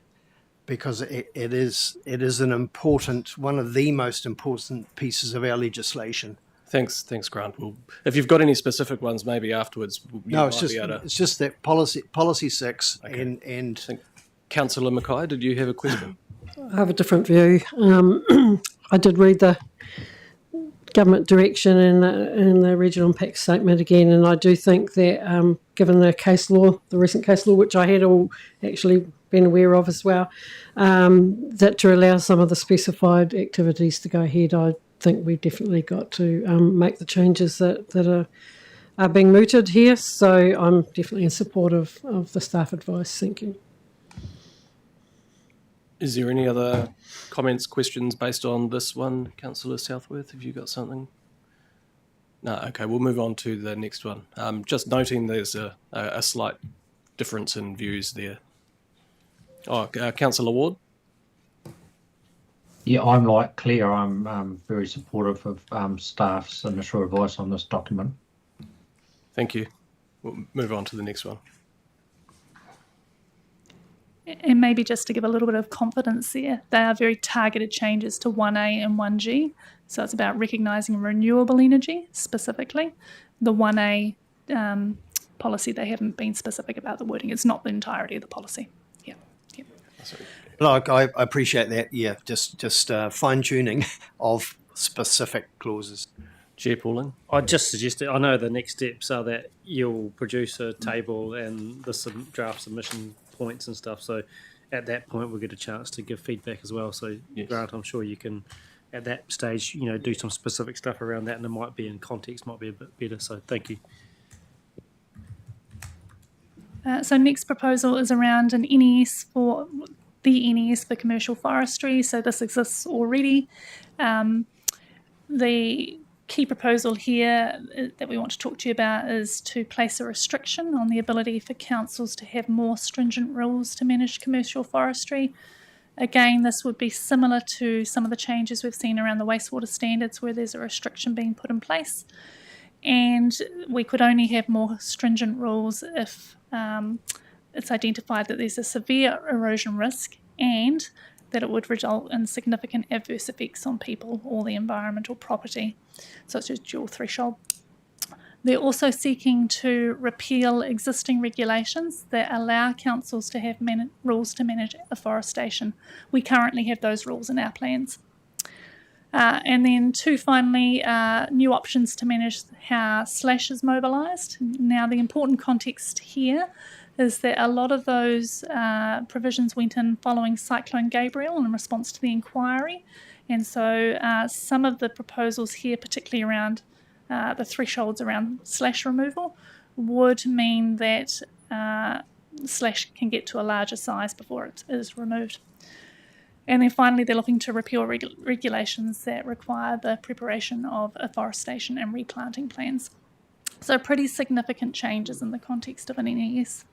because it is an important, one of the most important pieces of our legislation. Thanks, Grant. Well, if you've got any specific ones, maybe afterwards. It's just that policy 6, okay. and Councillor Mackay, did you have a question? I have a different view. I did read the government direction and the regional impact statement again, and I do think that given the case law, the recent case law, which I had all actually been aware of as well, that to allow some of the specified activities to go ahead, I think we've definitely got to make the changes that are being mooted here. So I'm definitely in support of the staff advice. Thank you. Is there any other comments, questions based on this one? Councillor Southworth, have you got something? No, okay, we'll move on to the next one. Just noting there's a slight difference in views there. Councillor Ward? Yeah, I'm like Claire. I'm very supportive of staff's initial advice on this document. Thank you. We'll move on to the next one. And maybe just to give a little bit of confidence there, they are very targeted changes to 1A and 1G. So it's about recognising renewable energy specifically. The 1A policy, they haven't been specific about the wording. It's not the entirety of the policy. Yeah. Like, I appreciate that. Yeah, just fine-tuning of specific clauses. Chair Pauling? I just suggested, I know the next steps are that you'll produce a table and the draft submission points and stuff. So at that point, we'll get a chance to give feedback as well. So, yes. Grant, I'm sure you can, at that stage, do some specific stuff around that, and it might be in context, might be a bit better. So thank you. So next proposal is around an NES for commercial forestry. So this exists already. The key proposal here that we want to talk to you about is to place a restriction on the ability for councils to have more stringent rules to manage commercial forestry. Again, this would be similar to some of the changes we've seen around the wastewater standards, where there's a restriction being put in place. And we could only have more stringent rules if it's identified that there's a severe erosion risk and that it would result in significant adverse effects on people or the environmental property. So it's a dual threshold. They're also seeking to repeal existing regulations that allow councils to have rules to manage afforestation. We currently have those rules in our plans. And then finally, new options to manage how slash is mobilised. Now, the important context here is that a lot of those provisions went in following Cyclone Gabriel in response to the inquiry. And so some of the proposals here, particularly around the thresholds around slash removal, would mean that slash can get to a larger size before it is removed. And then finally, they're looking to repeal regulations that require the preparation of afforestation and replanting plans. So pretty significant changes in the context of an NES.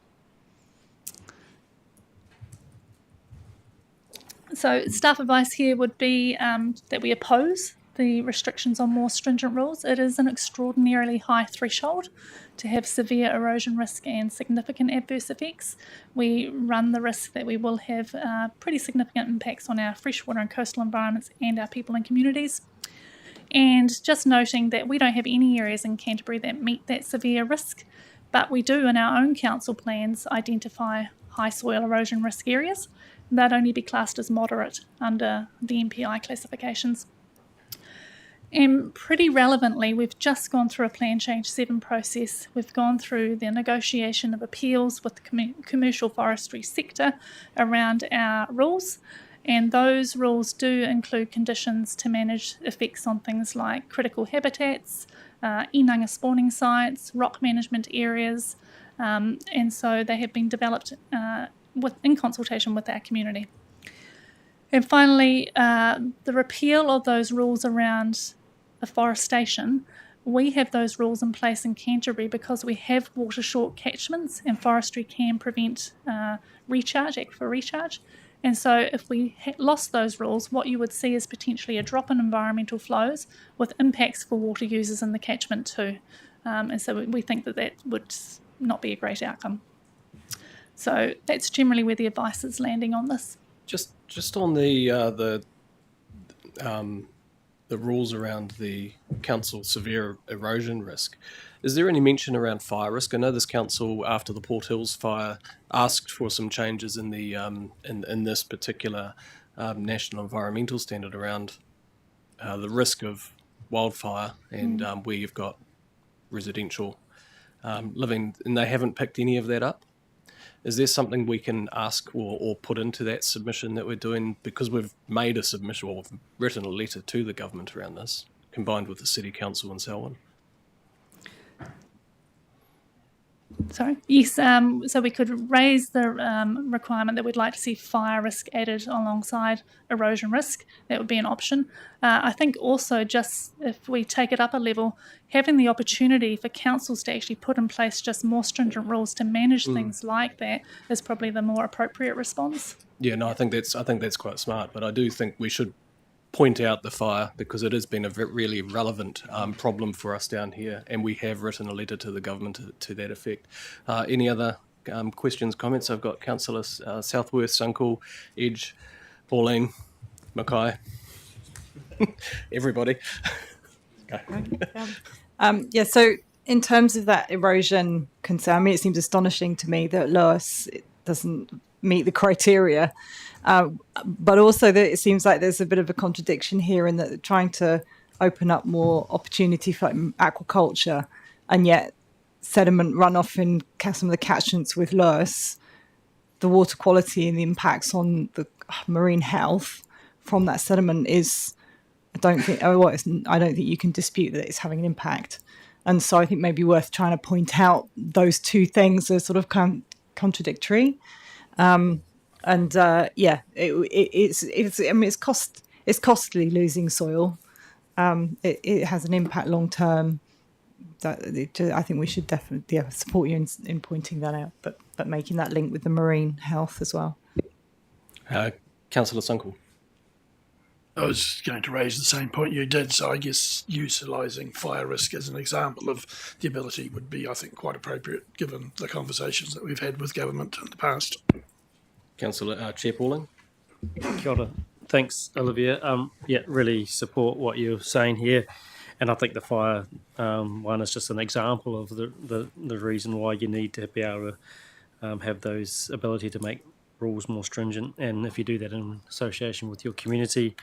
So staff advice here would be that we oppose the restrictions on more stringent rules. It is an extraordinarily high threshold to have severe erosion risk and significant adverse effects. We run the risk that we will have pretty significant impacts on our freshwater and coastal environments and our people and communities. And just noting that we don't have any areas in Canterbury that meet that severe risk, but we do in our own council plans identify high soil erosion risk areas. They'd only be classed as moderate under the MPI classifications. And pretty relevantly, we've just gone through a Plan Change 7 process. We've gone through the negotiation of appeals with the commercial forestry sector around our rules. And those rules do include conditions to manage effects on things like critical habitats, inanga spawning sites, rock management areas. And so they have been developed in consultation with our community. And finally, the repeal of those rules around afforestation, we have those rules in place in Canterbury because we have water short catchments and forestry can prevent aquifer recharge. And so if we lost those rules, what you would see is potentially a drop in environmental flows with impacts for water users in the catchment too. And so we think that that would not be a great outcome. So that's generally where the advice is landing on this. Just on the rules around the council severe erosion risk, is there any mention around fire risk? I know this council, after the Port Hills fire, asked for some changes in the in this particular national environmental standard around the risk of wildfire and where you've got residential living, and they haven't picked any of that up. Is there something we can ask or put into that submission that we're doing, because we've made a submission or written a letter to the government around this, combined with the City Council and so on? Sorry. Yes, so we could raise the requirement that we'd like to see fire risk added alongside erosion risk. That would be an option. I think also, just if we take it up a level, having the opportunity for councils to actually put in place just more stringent rules to manage things like that is probably the more appropriate response. Yeah, no, I think that's quite smart, but I do think we should point out the fire because it has been a really relevant problem for us down here, and we have written a letter to the government to that effect. Any other questions, comments? I've got councillors Southworth, Sunkel, Edge, Pauline, Mackay, everybody. Yeah, so in terms of that erosion concern, I mean, it seems astonishing to me that Lewis doesn't meet the criteria. But also that it seems like there's a bit of a contradiction here in that they're trying to open up more opportunity for aquaculture, and yet sediment runoff in some of the catchments with Lewis, the water quality and the impacts on the marine health from that sediment is, I don't think you can dispute that it's having an impact. And so I think maybe worth trying to point out those two things as sort of contradictory. It's costly losing soil. It has an impact long term. I think we should definitely support you in pointing that out, but making that link with the marine health as well. Councillor Sunkel. I was going to raise the same point you did, so I guess utilising fire risk as an example of the ability would be, I think, quite appropriate given the conversations that we've had with government in the past. Councillor Chair Pauling. Kia ora. Thanks, Olivia. Really support what you're saying here, and I think the fire one is just an example of the reason why you need to be able to have those ability to make rules more stringent, and if you do that in association with your community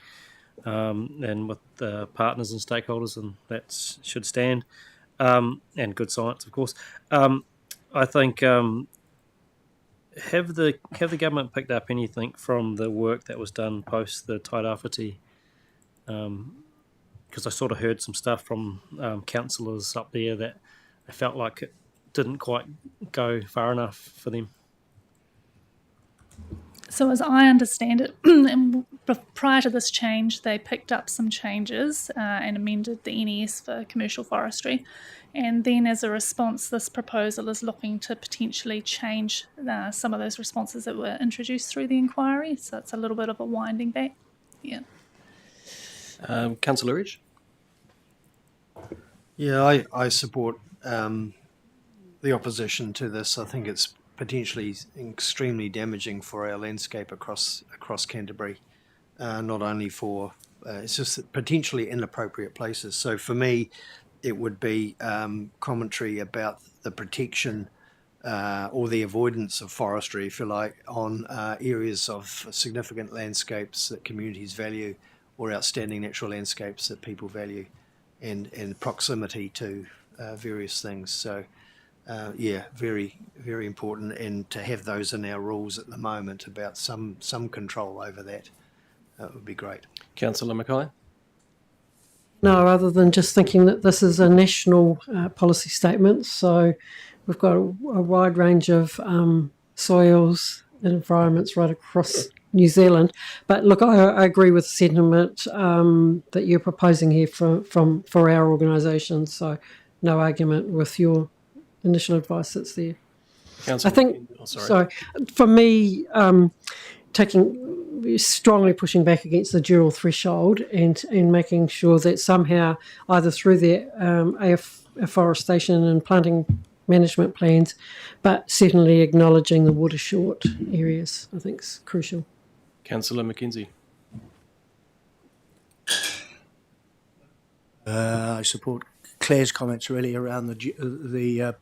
and with the partners and stakeholders, and that should stand, and good science, of course. I think have the government picked up anything from the work that was done post the Tairāwhiti? Because I sort of heard some stuff from councillors up there that they felt like it didn't quite go far enough for them. So as I understand it, prior to this change, they picked up some changes and amended the NES for commercial forestry. And then as a response, this proposal is looking to potentially change some of those responses that were introduced through the inquiry. So it's a little bit of a winding back. Yeah. Councillor Ridge? Yeah, I support the opposition to this. I think it's potentially extremely damaging for our landscape across Canterbury, not only for it's just potentially inappropriate places. So for me, it would be commentary about the protection or the avoidance of forestry, if you like, on areas of significant landscapes that communities value or outstanding natural landscapes that people value, and proximity to various things. So yeah, very, very important, and to have those in our rules at the moment about some control over that would be great. Councillor Mackay? No, other than just thinking that this is a national policy statement, so we've got a wide range of soils and environments right across New Zealand. But look, I agree with the sentiment that you're proposing here for our organisation, so no argument with your initial advice that's there. Councillor, I think, sorry, for me, strongly pushing back against the dual threshold and making sure that somehow either through the afforestation and planting management plans, but certainly acknowledging the water short areas, I think is crucial. Councillor Mackenzie? I support Claire's comments really around the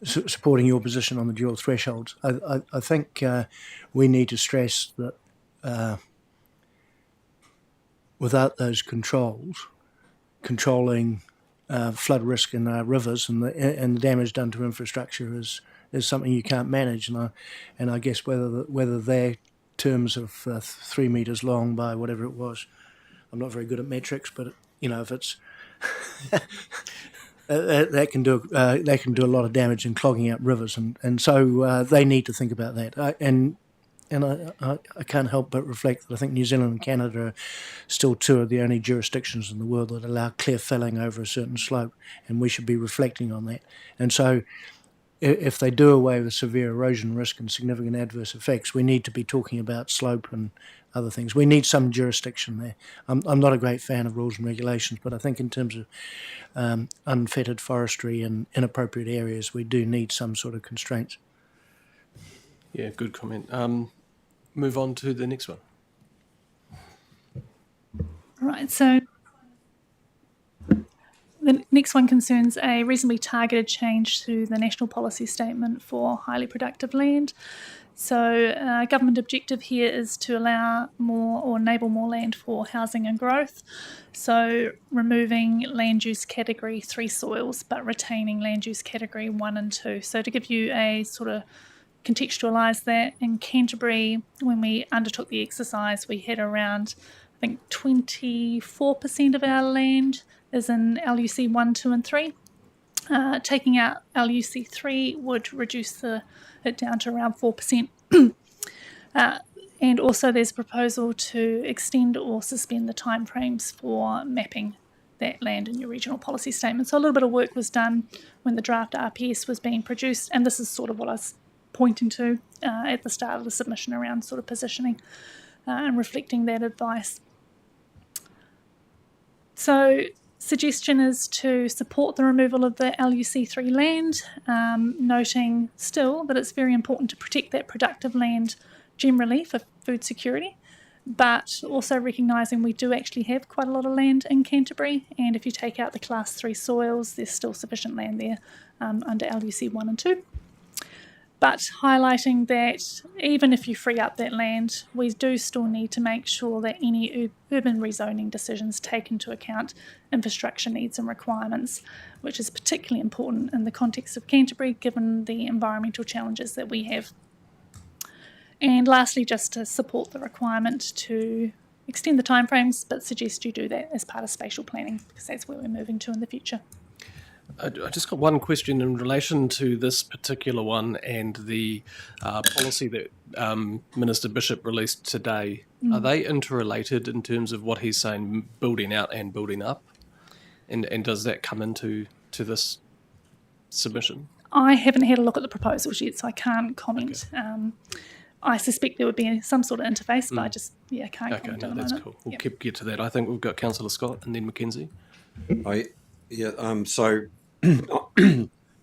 supporting your position on the dual thresholds. I think we need to stress that without those controlling flood risk in our rivers and the damage done to infrastructure is something you can't manage. And I guess whether their terms of 3 metres long by whatever it was, I'm not very good at metrics, but if it's that can do a lot of damage in clogging up rivers, and so they need to think about that. And I can't help but reflect that I think New Zealand and Canada are still two of the only jurisdictions in the world that allow clear felling over a certain slope, and we should be reflecting on that. And so if they do away with severe erosion risk and significant adverse effects, we need to be talking about slope and other things. We need some jurisdiction there. I'm not a great fan of rules and regulations, but I think in terms of unfettered forestry and inappropriate areas, we do need some sort of constraints. Yeah, good comment. Move on to the next one. Right, so the next one concerns a reasonably targeted change to the national policy statement for highly productive land. So government objective here is to allow more or enable more land for housing and growth. So removing land use category 3 soils, but retaining land use category 1 and 2. So to give you a sort of contextualise that, in Canterbury, when we undertook the exercise, we had around, I think, 24% of our land is in LUC 1, 2 and 3. Taking out LUC 3 would reduce it down to around 4%. And also there's a proposal to extend or suspend the timeframes for mapping that land in your regional policy statement. So a little bit of work was done when the draft RPS was being produced, and this is sort of what I was pointing to at the start of the submission around sort of positioning and reflecting that advice. So suggestion is to support the removal of the LUC3 land, noting still that it's very important to protect that productive land generally for food security, but also recognising we do actually have quite a lot of land in Canterbury, and if you take out the class 3 soils, there's still sufficient land there under LUC 1 and 2. But highlighting that even if you free up that land, we do still need to make sure that any urban rezoning decisions take into account infrastructure needs and requirements, which is particularly important in the context of Canterbury, given the environmental challenges that we have. And lastly, just to support the requirement to extend the timeframes, but suggest you do that as part of spatial planning because that's where we're moving to in the future. I just got one question in relation to this particular one and the policy that Minister Bishop released today. Are they interrelated in terms of what he's saying, building out and building up? And does that come into this submission? I haven't had a look at the proposals yet, so I can't comment. Okay. I suspect there would be some sort of interface, but I just can't comment at the moment. That's cool. We'll get to that. I think we've got Councillor Scott and then Mackenzie. So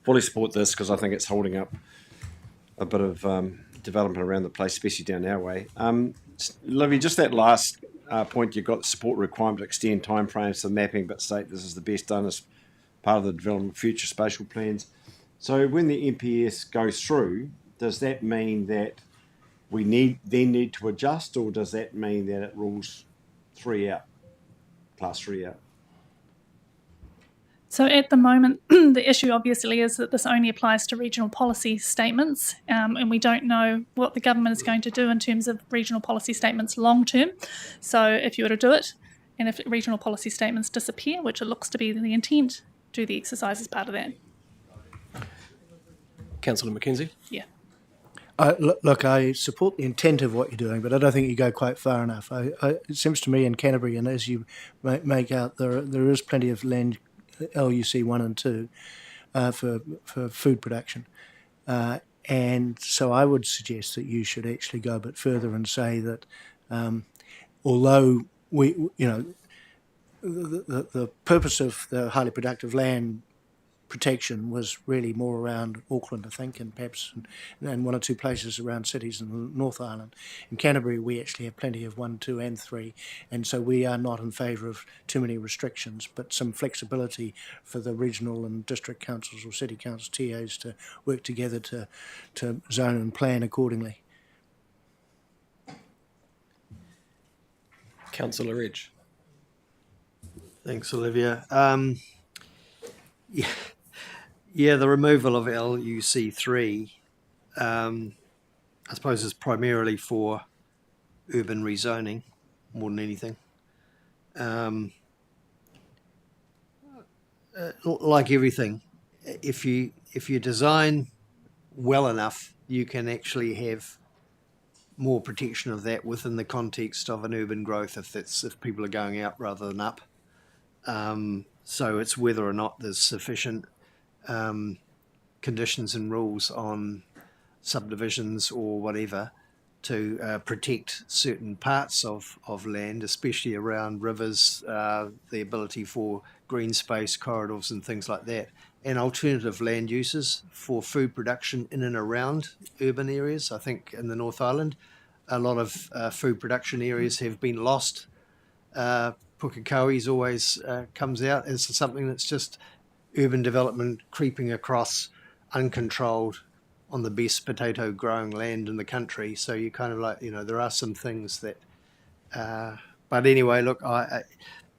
fully support this because I think it's holding up a bit of development around the place, especially down our way. Livy, just that last point, you've got the support requirement to extend timeframes to mapping, but state this is the best done as part of the development of future spatial plans. So when the MPS goes through, does that mean that we need to adjust, or does that mean that it rules 3 out, class 3 out? So at the moment, the issue obviously is that this only applies to regional policy statements, and we don't know what the government is going to do in terms of regional policy statements long term. So if you were to do it, and if regional policy statements disappear, which it looks to be the intent, do the exercise as part of that. Councillor Mackenzie? Yeah. Look, I support the intent of what you're doing, but I don't think you go quite far enough. It seems to me in Canterbury, and as you make out, there is plenty of land, LUC 1 and 2, for food production. And so I would suggest that you should actually go a bit further and say that although the purpose of the highly productive land protection was really more around Auckland, I think, and perhaps and one or two places around cities in the North Island. In Canterbury, we actually have plenty of 1, 2 and 3, and so we are not in favour of too many restrictions, but some flexibility for the regional and district councils or city councils, TAs, to work together to zone and plan accordingly. Councillor Ridge. Thanks, Olivia. The removal of LUC3, I suppose, is primarily for urban rezoning more than anything. Like everything, if you design well enough, you can actually have more protection of that within the context of an urban growth if people are going out rather than up. So it's whether or not there's sufficient conditions and rules on subdivisions or whatever to protect certain parts of land, especially around rivers, the ability for green space corridors and things like that, and alternative land uses for food production in and around urban areas. I think in the North Island, a lot of food production areas have been lost. Pukekohe's always comes out as something that's just urban development creeping across uncontrolled on the best potato growing land in the country. So you kind of like, there are some things that, but anyway, look, I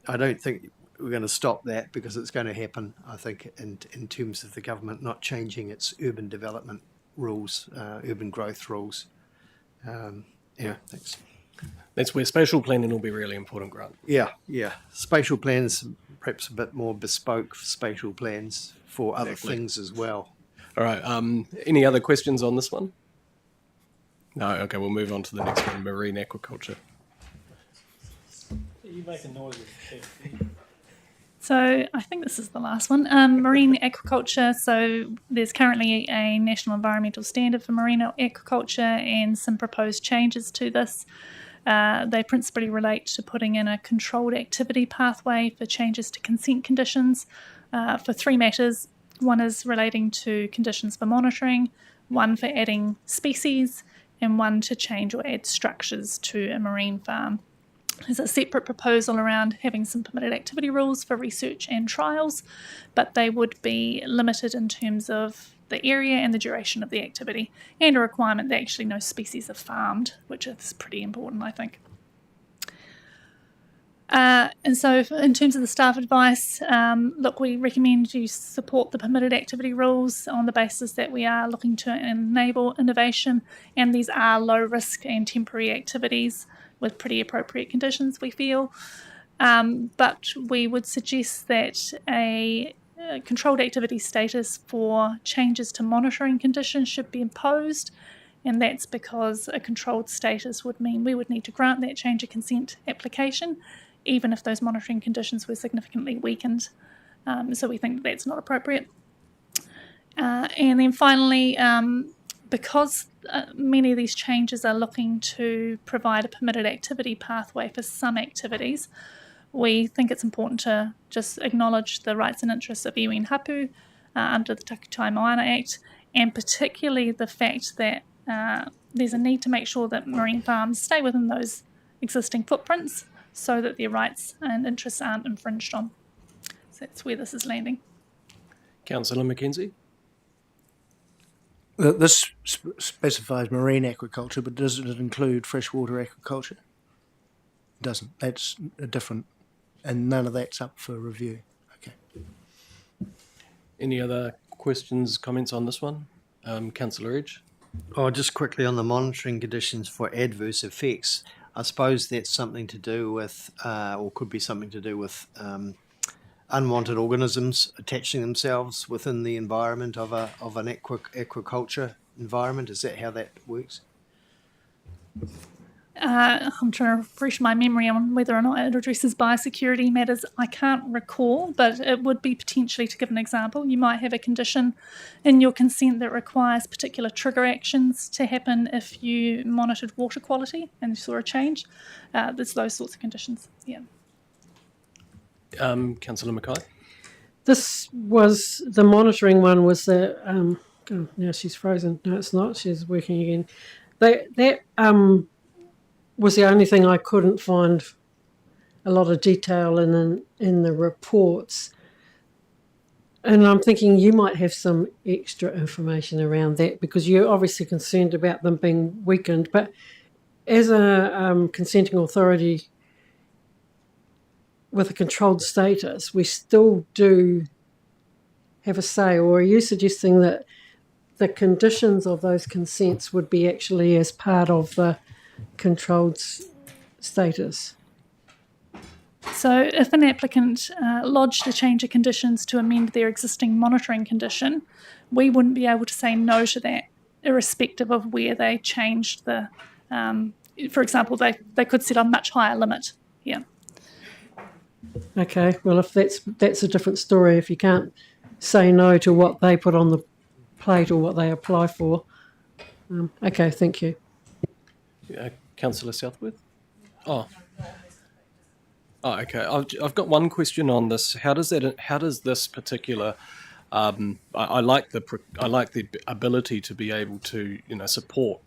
don't think we're going to stop that because it's going to happen, I think, in terms of the government not changing its urban development rules, urban growth rules. Thanks. That's where spatial planning will be really important, Grant. Yeah. Spatial plans, perhaps a bit more bespoke spatial plans for other things as well. All right. Any other questions on this one? No. Okay. We'll move on to the next one: marine aquaculture. You making noises. So I think this is the last one. Marine aquaculture. So there's currently a national environmental standard for marine aquaculture and some proposed changes to this. They principally relate to putting in a controlled activity pathway for changes to consent conditions for 3 matters. One is relating to conditions for monitoring, one for adding species, and one to change or add structures to a marine farm. There's a separate proposal around having some permitted activity rules for research and trials, but they would be limited in terms of the area and the duration of the activity, and a requirement that actually no species are farmed, which is pretty important, I think. And so in terms of the staff advice, look, we recommend you support the permitted activity rules on the basis that we are looking to enable innovation, and these are low risk and temporary activities with pretty appropriate conditions, we feel. But we would suggest that a controlled activity status for changes to monitoring conditions should be imposed, and that's because a controlled status would mean we would need to grant that change of consent application, even if those monitoring conditions were significantly weakened. So we think that's not appropriate. And then finally, because many of these changes are looking to provide a permitted activity pathway for some activities, we think it's important to just acknowledge the rights and interests of iwi and hapu under the Takutai Moana Act, and particularly the fact that there's a need to make sure that marine farms stay within those existing footprints so that their rights and interests aren't infringed on. So that's where this is landing. Councillor Mackenzie? This specifies marine aquaculture, but does it include freshwater aquaculture? It doesn't. That's a different, and none of that's up for review. Okay. Any other questions, comments on this one? Councillor Edge? Oh, just quickly on the monitoring conditions for adverse effects. I suppose that's something to do with, or could be something to do with unwanted organisms attaching themselves within the environment of an aquaculture environment. Is that how that works? I'm trying to refresh my memory on whether or not it addresses biosecurity matters. I can't recall, but it would be potentially, to give an example, you might have a condition in your consent that requires particular trigger actions to happen if you monitored water quality and you saw a change. There's those sorts of conditions, yeah. Councillor Mackay? This was the monitoring one. Was the oh, now she's frozen. No, it's not. She's working again. That was the only thing I couldn't find a lot of detail in the reports. And I'm thinking you might have some extra information around that, because you're obviously concerned about them being weakened. But as a consenting authority with a controlled status, we still do have a say. Or are you suggesting that the conditions of those consents would be actually as part of the controlled status? So if an applicant lodged a change of conditions to amend their existing monitoring condition, we wouldn't be able to say no to that, irrespective of where they changed the, for example, they could set a much higher limit. Yeah. Okay, well, if that's a different story. If you can't say no to what they put on the plate or what they apply for. Okay, thank you. Councillor Southworth? Oh, okay. I've got one question on this. How does this particular? I like the ability to be able to support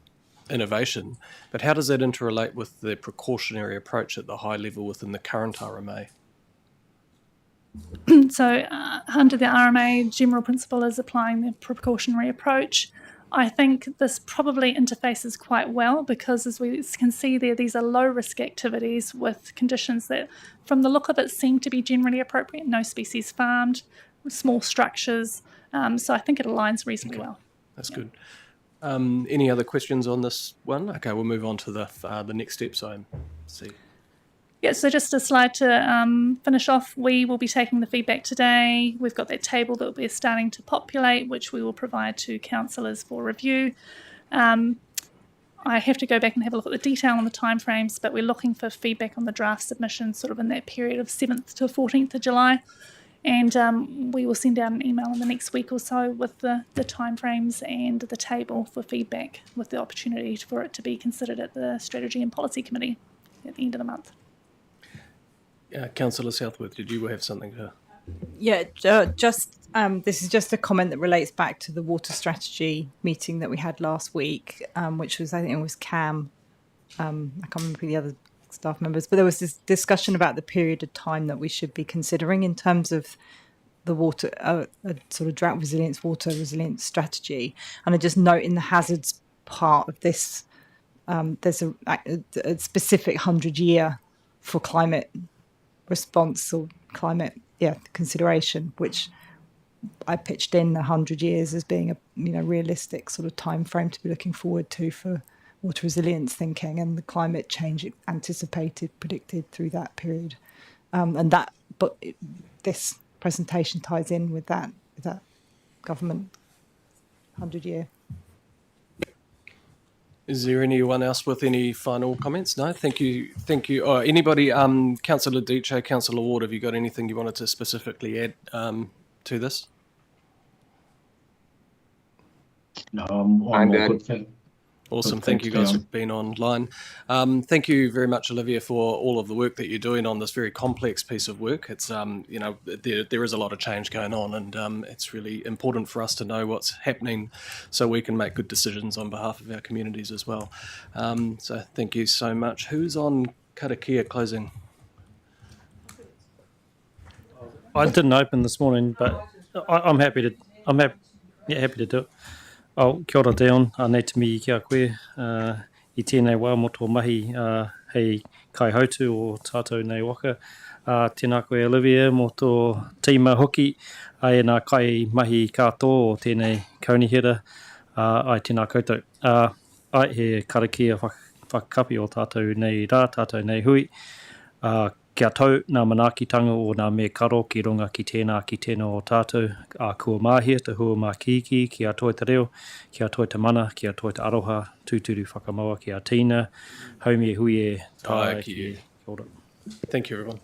innovation, but how does that interrelate with the precautionary approach at the high level within the current RMA? So under the RMA, general principle is applying the precautionary approach. I think this probably interfaces quite well, because as we can see there, these are low-risk activities with conditions that, from the look of it, seem to be generally appropriate. No species farmed, small structures. So I think it aligns reasonably well. That's good. Any other questions on this one? Okay, we'll move on to the next steps. I see. Yeah, so just a slide to finish off. We will be taking the feedback today. We've got that table that we're starting to populate, which we will provide to councillors for review. I have to go back and have a look at the detail on the timeframes, but we're looking for feedback on the draft submission sort of in that period of 7th to 14th of July. And we will send out an email in the next week or so with the timeframes and the table for feedback, with the opportunity for it to be considered at the Strategy and Policy Committee at the end of the month. Councillor Southworth, did you have something to? Yeah, just this is just a comment that relates back to the water strategy meeting that we had last week, which was, I think it was Cam. I can't remember who the other staff members, but there was this discussion about the period of time that we should be considering in terms of the water, a sort of drought resilience, water resilience strategy. And I just note in the hazards part of this, there's a specific 100-year for climate response or climate consideration, which I pitched in 100 years as being a realistic sort of time frame to be looking forward to for water resilience thinking, and the climate change predicted through that period, this presentation ties in with that government 100-year. Is there anyone else with any final comments? No, thank you. Oh, anybody? Councillor Dicho, Councillor Ward, have you got anything you wanted to specifically add to this? No, I'm all good. Awesome. Thank you guys for being online. Thank you very much, Olivia, for all of the work that you're doing on this very complex piece of work. It's, there is a lot of change going on, and it's really important for us to know what's happening so we can make good decisions on behalf of our communities as well. So thank you so much. Who's on karakia closing? I didn't open this morning, but I'm happy to do it. Kia ora Dion, nei te mihi ki a koe, I tēnei wā mo tō mahi hei kai hautu o tātou nei waka. Tēnā koe Olivia mo tō tīma hoki, ai nā kai mahi katoa o tēnei kaunihira, ai tēnā koutou. Ai he karakia whakakapi o tātou nei rā, tātou nei hui. Kia tau nā manaakitanga o nā mea karo ki runga ki tēnā o tātou. Kua māhia te hua mā kiki, kia toi te reo, kia toi te mana, kia toi te aroha, tūturu whakamaua, kia tīna, haumie hui e tāi ki e. Kia ora. Thank you, everyone.